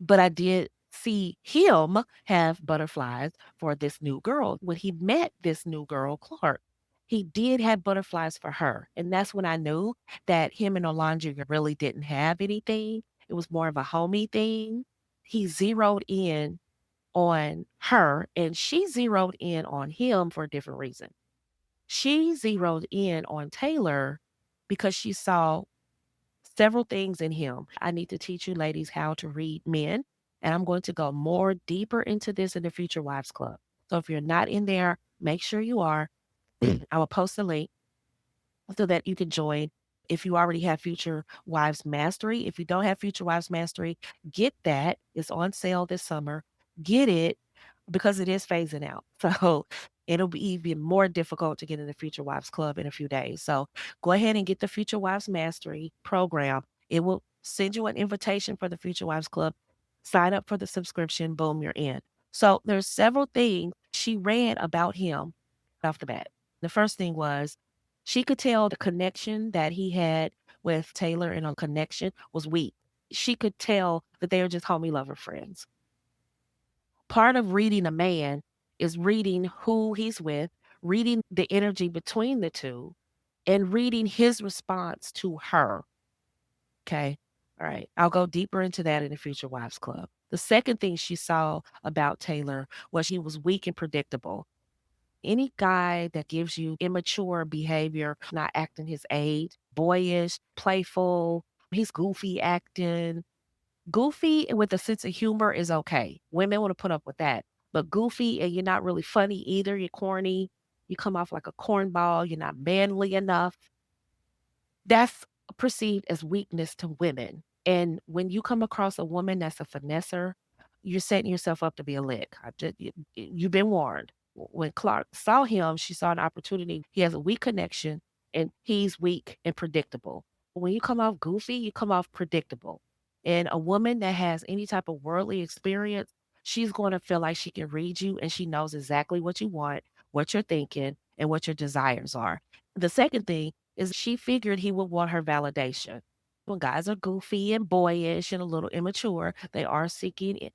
But I did see him have butterflies for this new girl. When he met this new girl, Clark, he did have butterflies for her. And that's when I knew that him and Alondra really didn't have anything. It was more of a homie thing. He zeroed in on her and she zeroed in on him for a different reason. She zeroed in on Taylor because she saw several things in him. I need to teach you ladies how to read men, and I'm going to go more deeper into this in the Future Wives Club. So if you're not in there, make sure you are. I will post a link so that you can join. If you already have Future Wives Mastery, if you don't have Future Wives Mastery, get that. It's on sale this summer. Get it because it is phasing out. So it'll be even more difficult to get in the Future Wives Club in a few days. So go ahead and get the Future Wives Mastery program. It will send you an invitation for the Future Wives Club. Sign up for the subscription. Boom, you're in. So there's several things she read about him off the bat. The first thing was she could tell the connection that he had with Taylor and a connection was weak. She could tell that they were just homie lover friends. Part of reading a man is reading who he's with, reading the energy between the two, and reading his response to her. Okay. All right. I'll go deeper into that in the Future Wives Club. The second thing she saw about Taylor was he was weak and predictable. Any guy that gives you immature behavior, not acting his age, boyish, playful, he's goofy acting. Goofy with a sense of humor is okay. Women want to put up with that. But goofy and you're not really funny either. You're corny. You come off like a cornball. You're not manly enough. That's perceived as weakness to women. And when you come across a woman that's a finesser, you're setting yourself up to be a lick. You've been warned. When Clark saw him, she saw an opportunity. He has a weak connection and he's weak and predictable. When you come off goofy, you come off predictable. And a woman that has any type of worldly experience, she's going to feel like she can read you and she knows exactly what you want, what you're thinking, and what your desires are. The second thing is she figured he would want her validation. When guys are goofy and boyish and a little immature, they are seeking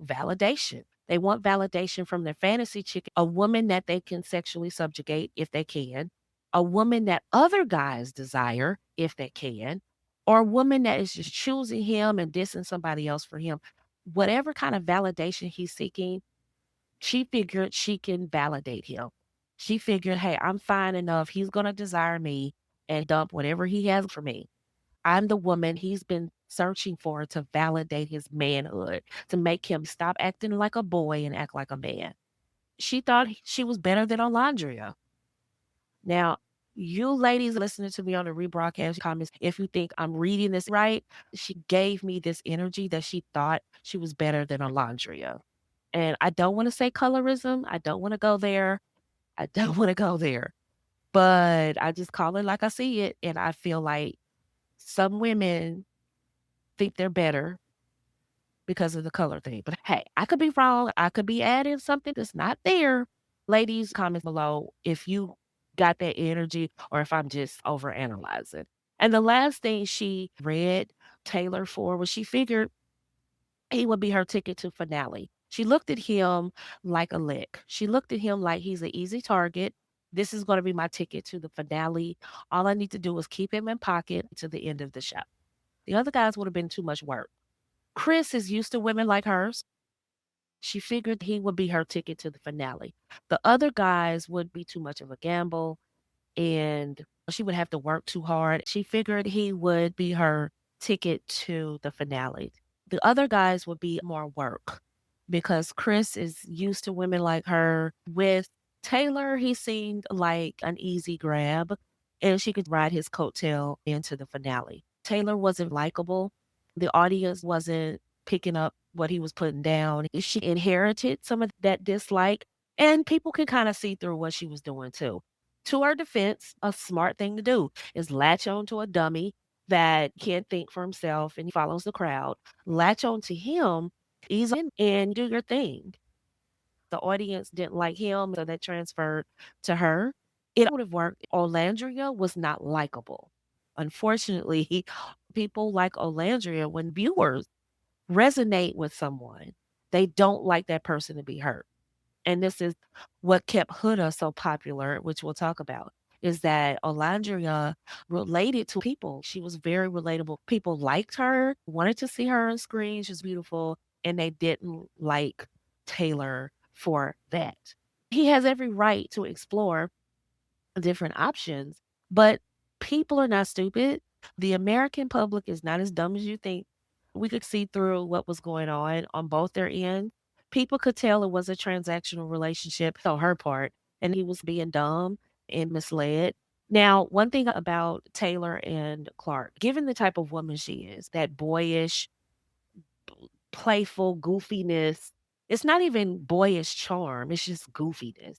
validation. They want validation from their fantasy chick, a woman that they can sexually subjugate if they can, a woman that other guys desire if they can, or a woman that is just choosing him and dissing somebody else for him. Whatever kind of validation he's seeking, she figured she can validate him. She figured, hey, I'm fine enough. He's going to desire me and dump whatever he has for me. I'm the woman he's been searching for to validate his manhood, to make him stop acting like a boy and act like a man. She thought she was better than Alondria. Now, you ladies listening to me on the rebroadcast comments, if you think I'm reading this right, she gave me this energy that she thought she was better than Alondria. And I don't want to say colorism. I don't want to go there. I don't want to go there. But I just call it like I see it. And I feel like some women think they're better because of the color thing. But hey, I could be wrong. I could be adding something that's not there. Ladies, comment below if you got that energy or if I'm just overanalyzing. And the last thing she read Taylor for was she figured he would be her ticket to finale. She looked at him like a lick. She looked at him like he's an easy target. This is going to be my ticket to the finale. All I need to do is keep him in pocket to the end of the show. The other guys would have been too much work. Chris is used to women like hers. She figured he would be her ticket to the finale. The other guys would be too much of a gamble and she would have to work too hard. She figured he would be her ticket to the finale. The other guys would be more work because Chris is used to women like her. With Taylor, he seemed like an easy grab and she could ride his coattail into the finale. Taylor wasn't likable. The audience wasn't picking up what he was putting down. She inherited some of that dislike and people can kind of see through what she was doing too. To her defense, a smart thing to do is latch on to a dummy that can't think for himself and he follows the crowd. Latch on to him, ease in and do your thing. The audience didn't like him, so that transferred to her. It would have worked. Olandria was not likable. Unfortunately, people like Olandria, when viewers resonate with someone, they don't like that person to be hurt. And this is what kept Huda so popular, which we'll talk about, is that Olandria related to people. She was very relatable. People liked her, wanted to see her on screen. She was beautiful, and they didn't like Taylor for that. He has every right to explore different options, but people are not stupid. The American public is not as dumb as you think. We could see through what was going on both their ends. People could tell it was a transactional relationship on her part, and he was being dumb and misled. Now, one thing about Taylor and Clark, given the type of woman she is, that boyish, playful goofiness. It's not even boyish charm, it's just goofiness.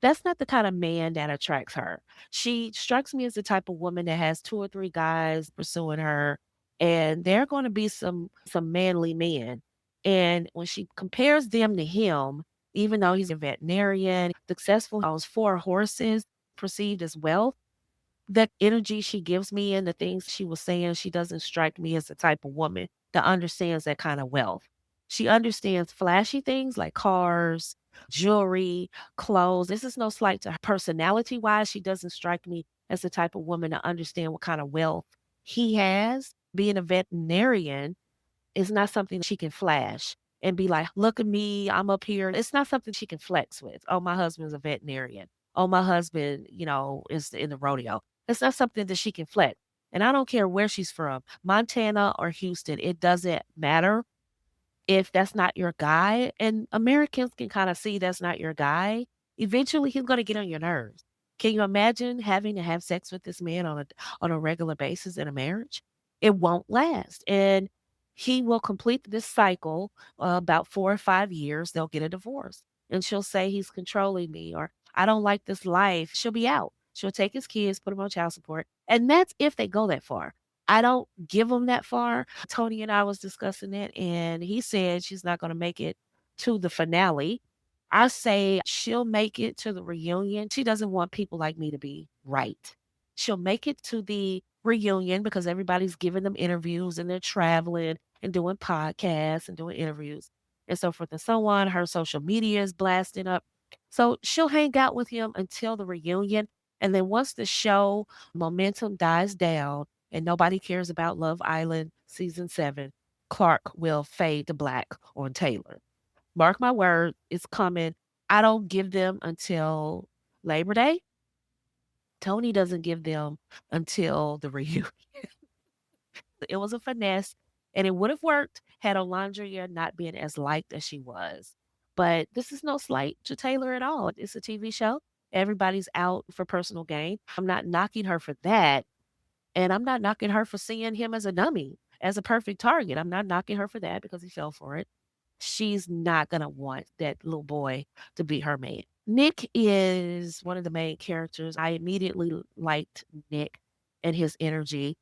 That's not the kind of man that attracts her. She strikes me as the type of woman that has 2 or 3 guys pursuing her, and they're gonna be some manly men. And when she compares them to him, even though he's a veterinarian, successful, owns 4 horses, perceived as wealth, the energy she gives me and the things she was saying, she doesn't strike me as the type of woman that understands that kind of wealth. She understands flashy things like cars, jewelry, clothes. This is no slight to her. Personality wise, she doesn't strike me as the type of woman to understand what kind of wealth he has. Being a veterinarian is not something she can flash and be like, "Look at me, I'm up here." It's not something she can flex with. "Oh, my husband's a veterinarian. Oh, my husband, is in the rodeo." It's not something that she can flex. And I don't care where she's from, Montana or Houston, it doesn't matter if that's not your guy, and Americans can kinda see that's not your guy, eventually he's gonna get on your nerves. Can you imagine having to have sex with this man on a regular basis in a marriage? It won't last, and he will complete this cycle, about 4 or 5 years, they'll get a divorce, and she'll say, "He's controlling me," or, "I don't like this life." She'll be out. She'll take his kids, put them on child support, and that's if they go that far. I don't give them that far. Tony and I was discussing it, and he said she's not gonna make it to the finale. I say she'll make it to the reunion. She doesn't want people like me to be right. She'll make it to the reunion because everybody's giving them interviews and they're traveling and doing podcasts and doing interviews and so forth and so on. Her social media is blasting up. So she'll hang out with him until the reunion. And then once the show momentum dies down, and nobody cares about Love Island season 7, Clark will fade to black on Taylor. Mark my word, it's coming. I don't give them until Labor Day. Tony doesn't give them until the reunion. It was a finesse, and it would have worked had Alondria not been as liked as she was. But this is no slight to Taylor at all. It's a TV show. Everybody's out for personal gain. I'm not knocking her for that. And I'm not knocking her for seeing him as a dummy, as a perfect target. I'm not knocking her for that because he fell for it. She's not gonna want that little boy to be her man. Nick is one of the main characters. I immediately liked Nick and his energy.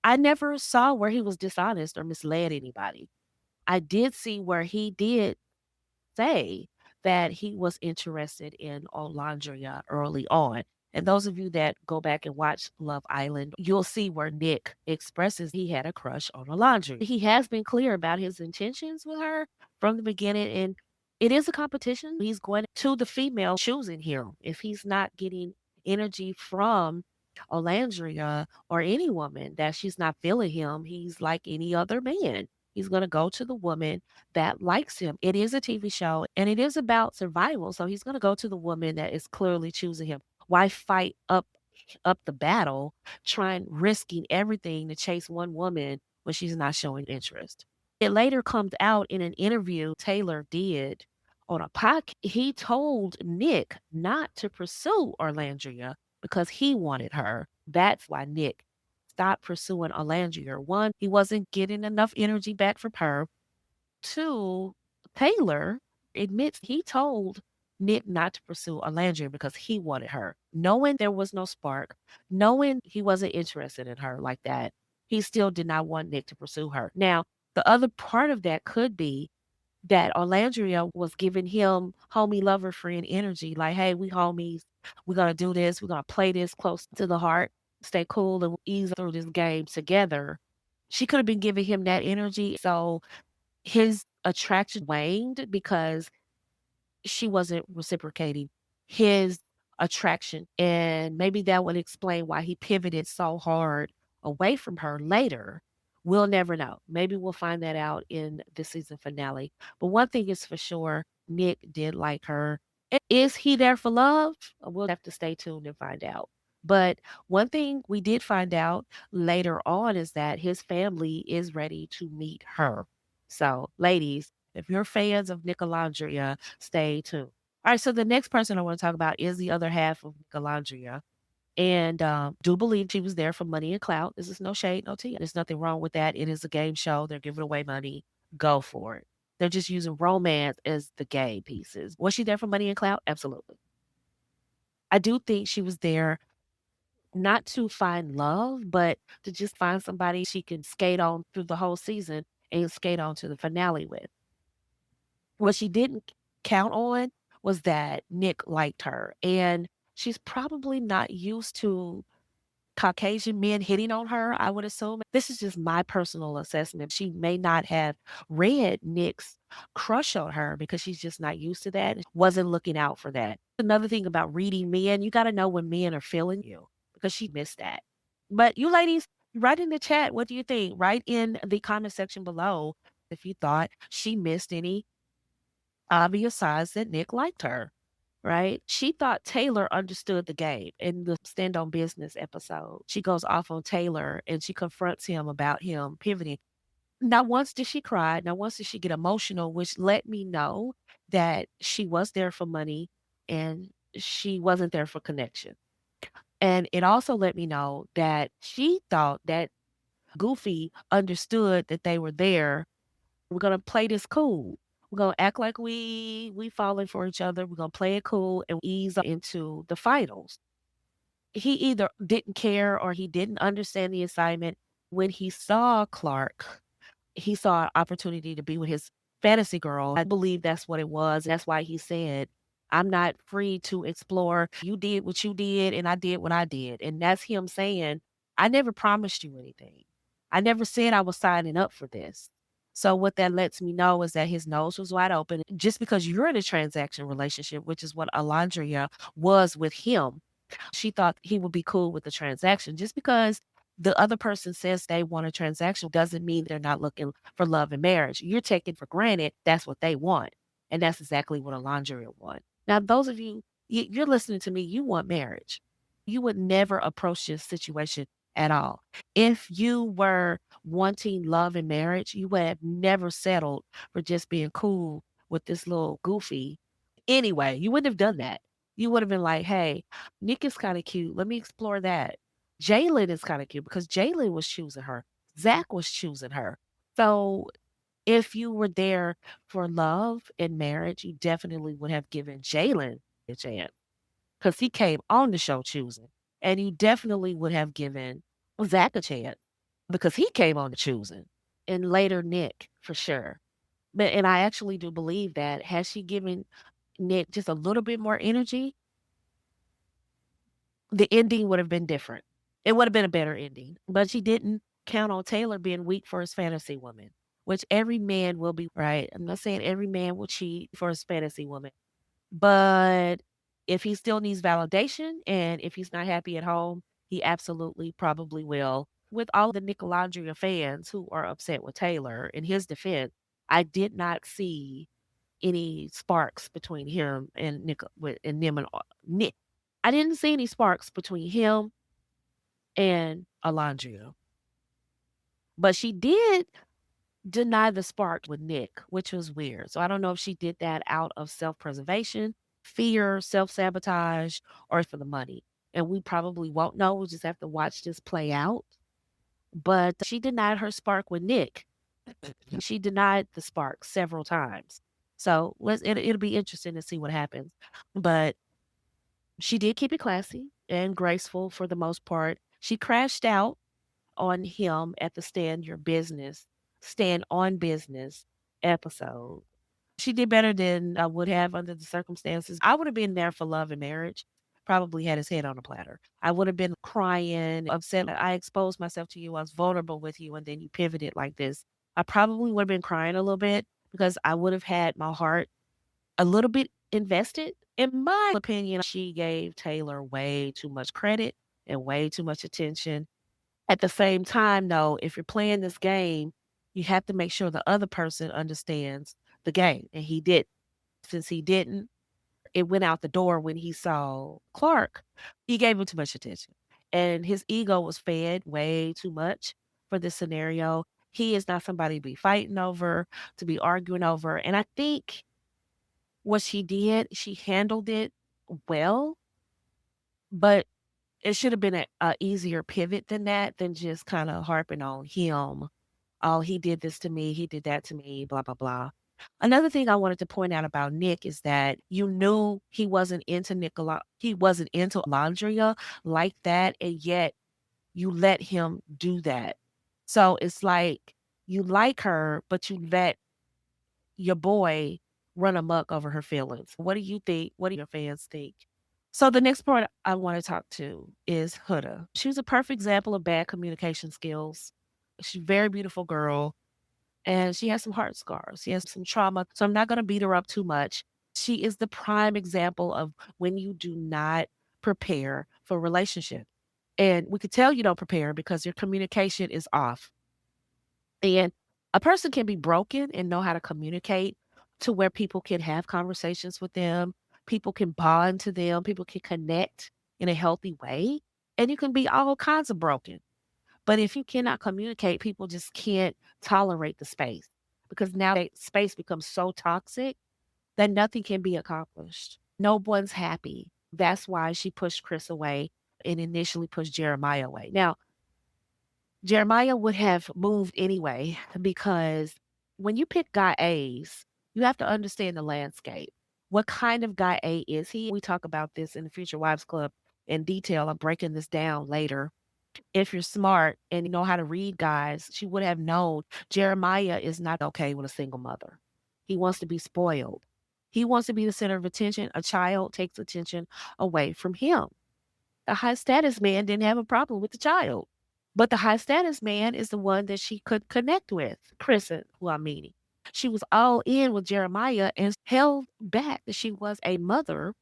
I never saw where he was dishonest or misled anybody. I did see where he did say that he was interested in Olandria early on. And those of you that go back and watch Love Island, you'll see where Nick expresses he had a crush on Olandria. He has been clear about his intentions with her from the beginning, and it is a competition. He's going to the female choosing him. If he's not getting energy from Olandria or any woman that she's not feeling him, he's like any other man. He's going to go to the woman that likes him. It is a TV show and it is about survival. So he's going to go to the woman that is clearly choosing him. Why fight up the battle, trying risking everything to chase one woman when she's not showing interest? It later comes out in an interview Taylor did on a podcast. He told Nick not to pursue Orlandria because he wanted her. That's why Nick stopped pursuing Orlandria. One, he wasn't getting enough energy back from her. Two, Taylor admits he told Nick not to pursue Alandria because he wanted her, knowing there was no spark, knowing he wasn't interested in her like that. He still did not want Nick to pursue her. Now, the other part of that could be that Orlandria was giving him homie lover friend energy, like, hey, we homies, we're gonna do this, we're gonna play this close to the heart, stay cool and ease through this game together. She could have been giving him that energy. So his attraction waned because she wasn't reciprocating his attraction, and maybe that would explain why he pivoted so hard away from her later. We'll never know. Maybe we'll find that out in the season finale. But one thing is for sure, Nick did like her. Is he there for love? We'll have to stay tuned and find out. But one thing we did find out later on is that his family is ready to meet her. So, ladies, if you're fans of Nicolandria, stay tuned. All right, so the next person I want to talk about is the other half of Nicolandria. And do believe she was there for money and clout. This is no shade, no tea. There's nothing wrong with that. It is a game show. They're giving away money. Go for it. They're just using romance as the game pieces. Was she there for money and clout? Absolutely. I do think she was there not to find love, but to just find somebody she can skate on through the whole season and skate on to the finale with. What she didn't count on was that Nick liked her, and she's probably not used to Caucasian men hitting on her, I would assume. This is just my personal assessment. She may not have read Nick's crush on her because she's just not used to that, wasn't looking out for that. Another thing about reading men, you got to know when men are feeling you because she missed that. But you ladies, write in the chat, what do you think? Write in the comment section below if you thought she missed any obvious signs that Nick liked her, right? She thought Taylor understood the game in the Stand on Business episode. She goes off on Taylor and she confronts him about him pivoting. Not once did she cry. Not once did she get emotional, which let me know that she was there for money and she wasn't there for connection. And it also let me know that she thought that Goofy understood that they were there. We're gonna play this cool. We're gonna act like we falling for each other. We're gonna play it cool and ease into the finals. He either didn't care or he didn't understand the assignment. When he saw Clark, he saw an opportunity to be with his fantasy girl. I believe that's what it was. That's why he said, I'm not free to explore. You did what you did, and I did what I did. And that's him saying, I never promised you anything. I never said I was signing up for this. So what that lets me know is that his nose was wide open. Just because you're in a transaction relationship, which is what Alondria was with him, she thought he would be cool with the transaction. Just because the other person says they want a transaction doesn't mean they're not looking for love and marriage. You're taking for granted that's what they want. And that's exactly what Alondria want. Now, those of you, you're listening to me, you want marriage. You would never approach this situation at all. If you were wanting love and marriage, you would have never settled for just being cool with this little goofy. Anyway, you wouldn't have done that. You would have been like, hey, Nick is kind of cute. Let me explore that. Jalen is kind of cute because Jalen was choosing her. Zach was choosing her. So if you were there for love and marriage, you definitely would have given Jalen a chance because he came on the show choosing. And you definitely would have given Zach a chance because he came on the choosing. And later Nick, for sure. But and I actually do believe that had she given Nick just a little bit more energy, the ending would have been different. It would have been a better ending. But she didn't count on Taylor being weak for his fantasy woman, which every man will be, right? I'm not saying every man will cheat for his fantasy woman, but if he still needs validation and if he's not happy at home, he absolutely probably will. With all the Nicolandria fans who are upset with Taylor, in his defense, I did not see any sparks between him and and them and Nick. I didn't see any sparks between him and Alondria. But she did deny the spark with Nick, which was weird. So I don't know if she did that out of self-preservation, fear, self-sabotage, or for the money. And we probably won't know. We'll just have to watch this play out. But she denied her spark with Nick. She denied the spark several times. So it'll be interesting to see what happens. But she did keep it classy and graceful for the most part. She crashed out on him at the Stand on Business episode. She did better than I would have under the circumstances. I would have been there for love and marriage, probably had his head on a platter. I would have been crying, upset. I exposed myself to you. I was vulnerable with you, and then you pivoted like this. I probably would have been crying a little bit because I would have had my heart a little bit invested. In my opinion, she gave Taylor way too much credit and way too much attention. At the same time, though, if you're playing this game, you have to make sure the other person understands the game. And he did. Since he didn't, it went out the door when he saw Clark. He gave him too much attention. and his ego was fed way too much for this scenario. He is not somebody to be fighting over, to be arguing over. And I think what she did, she handled it well, but it should have been a easier pivot than that, than just kind of harping on him. Oh, he did this to me, he did that to me, blah, blah, blah. Another thing I wanted to point out about Nick is that you knew he wasn't into Landria like that, and yet you let him do that. So it's like you like her, but you let your boy run amok over her feelings. What do you think? What do your fans think? So the next part I want to talk to is Huda. She was a perfect example of bad communication skills. She's a very beautiful girl, and she has some heart scars. She has some trauma. So I'm not going to beat her up too much. She is the prime example of when you do not prepare for a relationship. And we could tell you don't prepare because your communication is off. And a person can be broken and know how to communicate to where people can have conversations with them, people can bond to them, people can connect in a healthy way. And you can be all kinds of broken. But if you cannot communicate, people just can't tolerate the space because now that space becomes so toxic that nothing can be accomplished. No one's happy. That's why she pushed Chris away and initially pushed Jeremiah away. Now, Jeremiah would have moved anyway because when you pick guy A's, you have to understand the landscape. What kind of guy A is he? We talk about this in the Future Wives Club in detail. I'm breaking this down later. If you're smart and you know how to read guys, she would have known Jeremiah is not okay with a single mother. He wants to be spoiled. He wants to be the center of attention. A child takes attention away from him. A high status man didn't have a problem with the child. But the high status man is the one that she could connect with, Chris, who I'm meeting. She was all in with Jeremiah and held back that she was a mother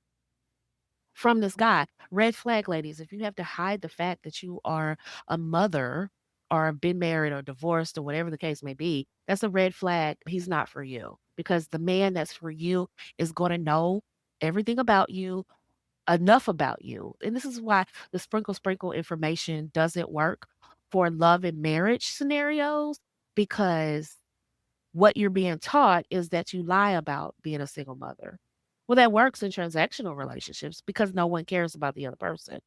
from this guy. Red flag, ladies. If you have to hide the fact that you are a mother or been married or divorced or whatever the case may be, that's a red flag. He's not for you because the man that's for you is going to know everything about you, enough about you. And this is why the sprinkle information doesn't work for love and marriage scenarios because what you're being taught is that you lie about being a single mother. Well, that works in transactional relationships because no one cares about the other person.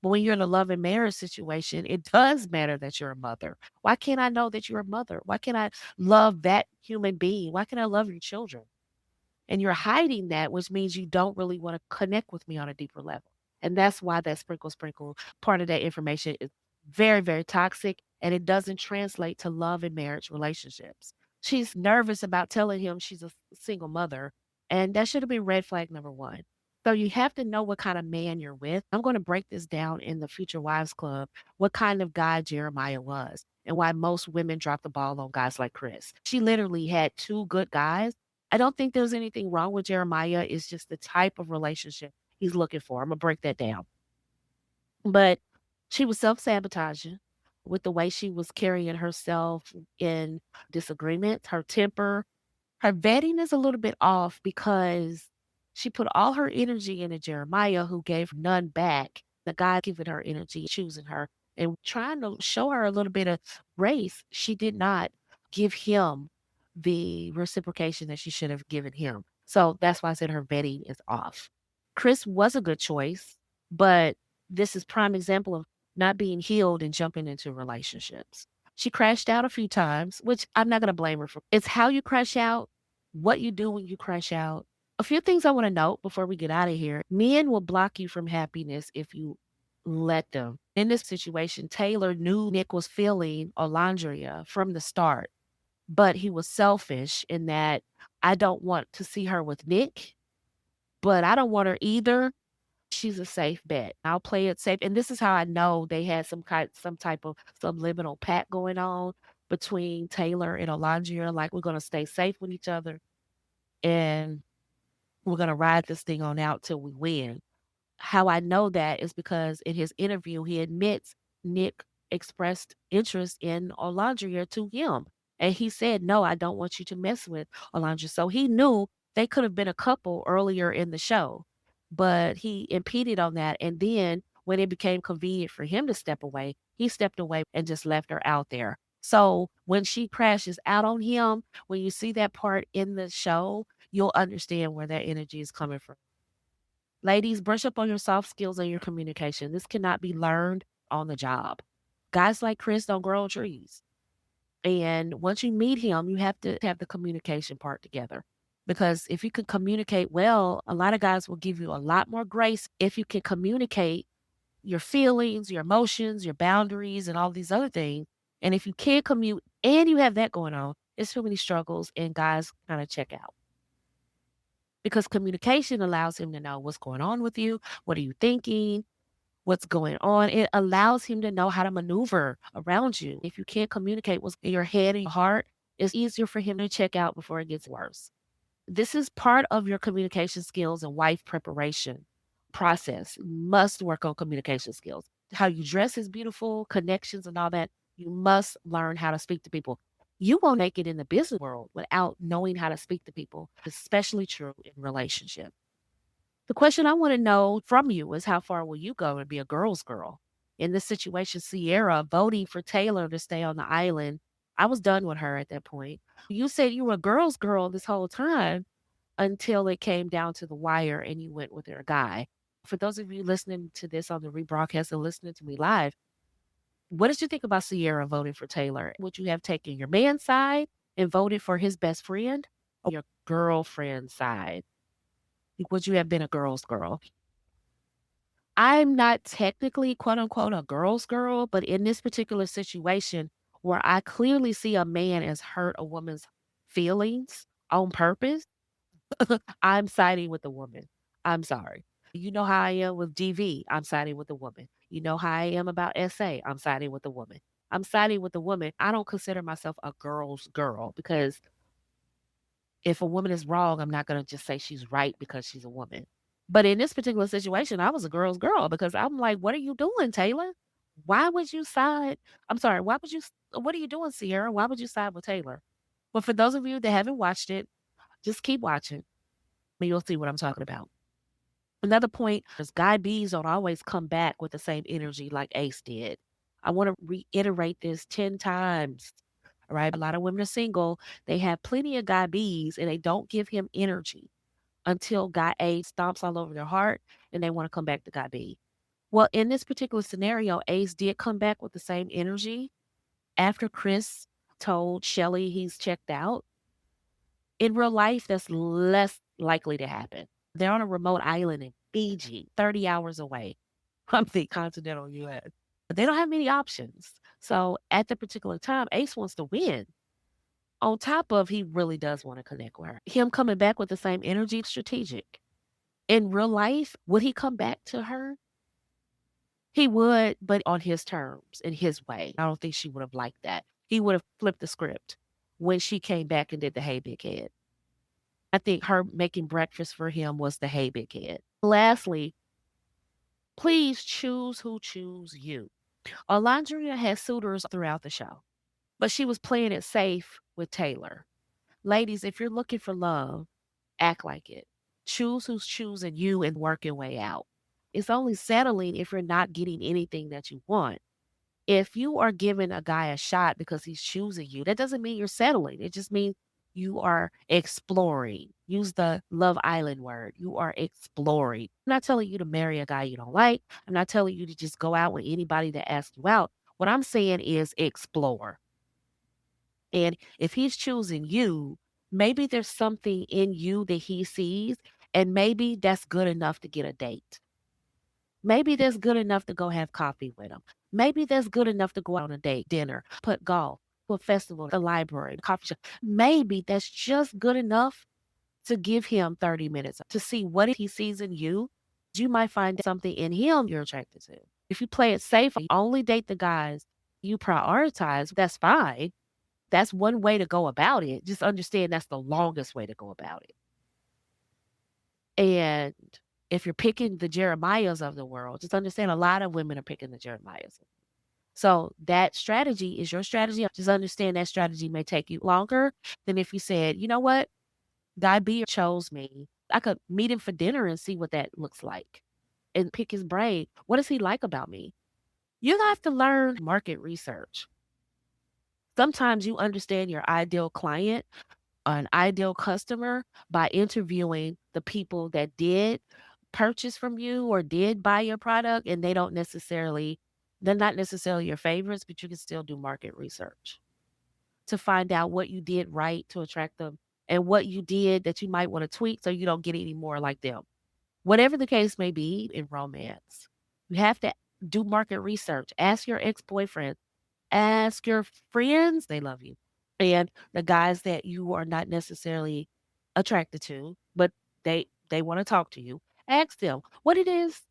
But when you're in a love and marriage situation, it does matter that you're a mother. Why can't I know that you're a mother? Why can't I love that human being? Why can't I love your children? And you're hiding that, which means you don't really want to connect with me on a deeper level. And that's why that sprinkle part of that information is very, very toxic and it doesn't translate to love and marriage relationships. She's nervous about telling him she's a single mother, and that should have been red flag number one. So you have to know what kind of man you're with. I'm going to break this down in the Future Wives Club, what kind of guy Jeremiah was and why most women drop the ball on guys like Chris. She literally had two good guys. I don't think there's anything wrong with Jeremiah. It's just the type of relationship he's looking for. I'm gonna break that down. But she was self-sabotaging with the way she was carrying herself in disagreements, her temper. Her vetting is a little bit off because she put all her energy into Jeremiah, who gave none back. The guy giving her energy, choosing her, and trying to show her a little bit of grace. She did not give him the reciprocation that she should have given him. So that's why I said her vetting is off. Chris was a good choice, but this is prime example of not being healed and jumping into relationships. She crashed out a few times, which I'm not going to blame her for. It's how you crash out, what you do when you crash out. A few things I want to note before we get out of here. Men will block you from happiness if you let them. In this situation, Taylor knew Nick was feeling Olandria from the start, but he was selfish in that I don't want to see her with Nick, but I don't want her either. She's a safe bet. I'll play it safe. And this is how I know they had some type of subliminal pact going on between Taylor and Alondra. Like we're gonna stay safe with each other and we're gonna ride this thing on out till we win. How I know that is because in his interview, he admits Nick expressed interest in Olandria to him. And he said, no, I don't want you to mess with Olandria. So he knew they could have been a couple earlier in the show, but he impeded on that. And then When it became convenient for him to step away, he stepped away and just left her out there. So when she crashes out on him, when you see that part in the show, you'll understand where that energy is coming from. Ladies, brush up on your soft skills and your communication. This cannot be learned on the job. Guys like Chris don't grow on trees. And once you meet him, you have to have the communication part together. Because if you can communicate well, a lot of guys will give you a lot more grace if you can communicate your feelings, your emotions, your boundaries, and all these other things. And if you can't commute and you have that going on, it's too many struggles and guys kind of check out. Because communication allows him to know what's going on with you, what are you thinking, what's going on. It allows him to know how to maneuver around you. If you can't communicate what's in your head and your heart, it's easier for him to check out before it gets worse. This is part of your communication skills and wife preparation process. You must work on communication skills. How you dress is beautiful, connections and all that. You must learn how to speak to people. You won't make it in the business world without knowing how to speak to people, especially true in relationships. The question I want to know from you is how far will you go and be a girl's girl? In this situation, Sierra voting for Taylor to stay on the island, I was done with her at that point. You said you were a girl's girl this whole time until it came down to the wire and you went with your guy. For those of you listening to this on the rebroadcast and listening to me live, what did you think about Sierra voting for Taylor? Would you have taken your man's side and voted for his best friend or your girlfriend's side? Would you have been a girl's girl? I'm not technically, quote unquote, a girl's girl, but in this particular situation where I clearly see a man has hurt a woman's feelings on purpose, I'm siding with the woman. I'm sorry. You know how I am with DV. I'm siding with the woman. You know how I am about SA. I'm siding with the woman. I'm siding with the woman. I don't consider myself a girl's girl because if a woman is wrong, I'm not going to just say she's right because she's a woman. But in this particular situation, I was a girl's girl because I'm like, what are you doing, Taylor? Why would you side? I'm sorry. Why would you? What are you doing, Sierra? Why would you side with Taylor? But for those of you that haven't watched it, just keep watching and you'll see what I'm talking about. Another point is guy B's don't always come back with the same energy like Ace did. I want to reiterate this 10 times. All right. A lot of women are single. They have plenty of guy B's and they don't give him energy until guy A stomps all over their heart and they want to come back to guy B. Well, in this particular scenario, Ace did come back with the same energy after Chris told Shelly he's checked out. In real life, that's less likely to happen. They're on a remote island in Fiji, 30 hours away from the continental US. They don't have many options. So at the particular time, Ace wants to win. On top of he really does want to connect with her. Him coming back with the same energy, strategic. In real life, would he come back to her? He would, but on his terms, in his way. I don't think she would have liked that. He would have flipped the script when she came back and did the hey big head. I think her making breakfast for him was the hey big head. Lastly, please choose who choose you. Alondria has suitors throughout the show, but she was playing it safe with Taylor. Ladies, if you're looking for love, act like it. Choose who's choosing you and work your way out. It's only settling if you're not getting anything that you want. If you are giving a guy a shot because he's choosing you, that doesn't mean you're settling. It just means you are exploring. Use the Love Island word. You are exploring. I'm not telling you to marry a guy you don't like. I'm not telling you to just go out with anybody that asks you out. What I'm saying is explore. And if he's choosing you, maybe there's something in you that he sees, and maybe that's good enough to get a date. Maybe that's good enough to go have coffee with him. Maybe that's good enough to go out on a date, dinner, put golf, to a festival, a library, coffee shop. Maybe that's just good enough to give him 30 minutes to see what he sees in you. You might find something in him you're attracted to. If you play it safe, only date the guys you prioritize, that's fine. That's one way to go about it. Just understand that's the longest way to go about it. And if you're picking the Jeremiahs of the world, just understand a lot of women are picking the Jeremiahs. So that strategy is your strategy. Just understand that strategy may take you longer than if you said, you know what, guy B chose me. I could meet him for dinner and see what that looks like. and pick his brain. What does he like about me? You have to learn market research. Sometimes you understand your ideal client, an ideal customer by interviewing the people that did purchase from you or did buy your product, and they're not necessarily your favorites, but you can still do market research to find out what you did right to attract them and what you did that you might want to tweak so you don't get any more like them. Whatever the case may be in romance, you have to do market research. Ask your ex-boyfriend, ask your friends, they love you. And the guys that you are not necessarily attracted to, but they want to talk to you, ask them what is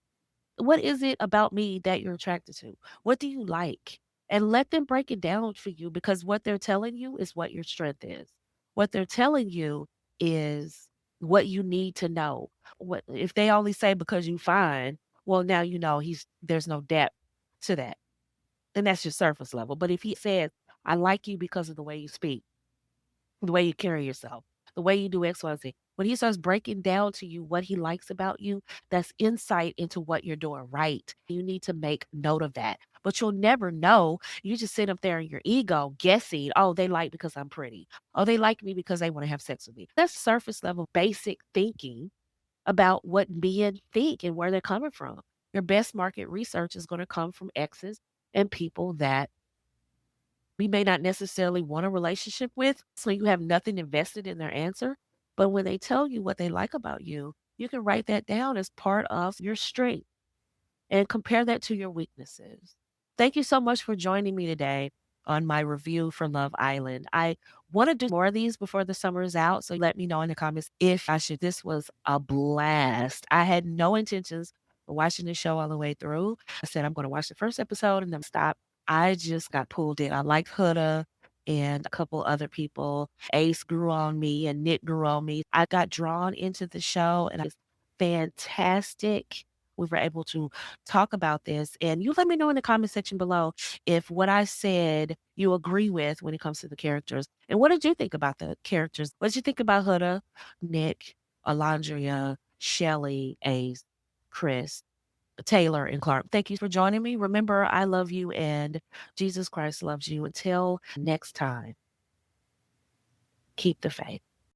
it about me that you're attracted to? What do you like? And let them break it down for you because what they're telling you is what your strength is. What they're telling you is what you need to know. What if they only say because you fine, well now you know there's no depth to that. And that's your surface level. But if he says, I like you because of the way you speak, the way you carry yourself, the way you do X, Y, Z. When he starts breaking down to you what he likes about you, that's insight into what you're doing right. You need to make note of that. But you'll never know. You just sit up there in your ego guessing, oh, they like because I'm pretty. Oh, they like me because they want to have sex with me. That's surface level basic thinking about what men think and where they're coming from. Your best market research is going to come from exes and people that we may not necessarily want a relationship with, so you have nothing invested in their answer. But when they tell you what they like about you, you can write that down as part of your strength and compare that to your weaknesses. Thank you so much for joining me today on my review for Love Island. I want to do more of these before the summer is out. So let me know in the comments if I should. This was a blast. I had no intentions of watching the show all the way through. I said I'm going to watch the first episode and then stop. I just got pulled in. I liked Huda and a couple other people. Ace grew on me and Nick grew on me. I got drawn into the show and it's fantastic. We were able to talk about this. And you let me know in the comment section below if what I said you agree with when it comes to the characters. And what did you think about the characters? What did you think about Huda, Nick, Alondria, Shelly, Ace, Chris, Taylor, and Clark? Thank you for joining me. Remember, I love you and Jesus Christ loves you. Until next time, keep the faith.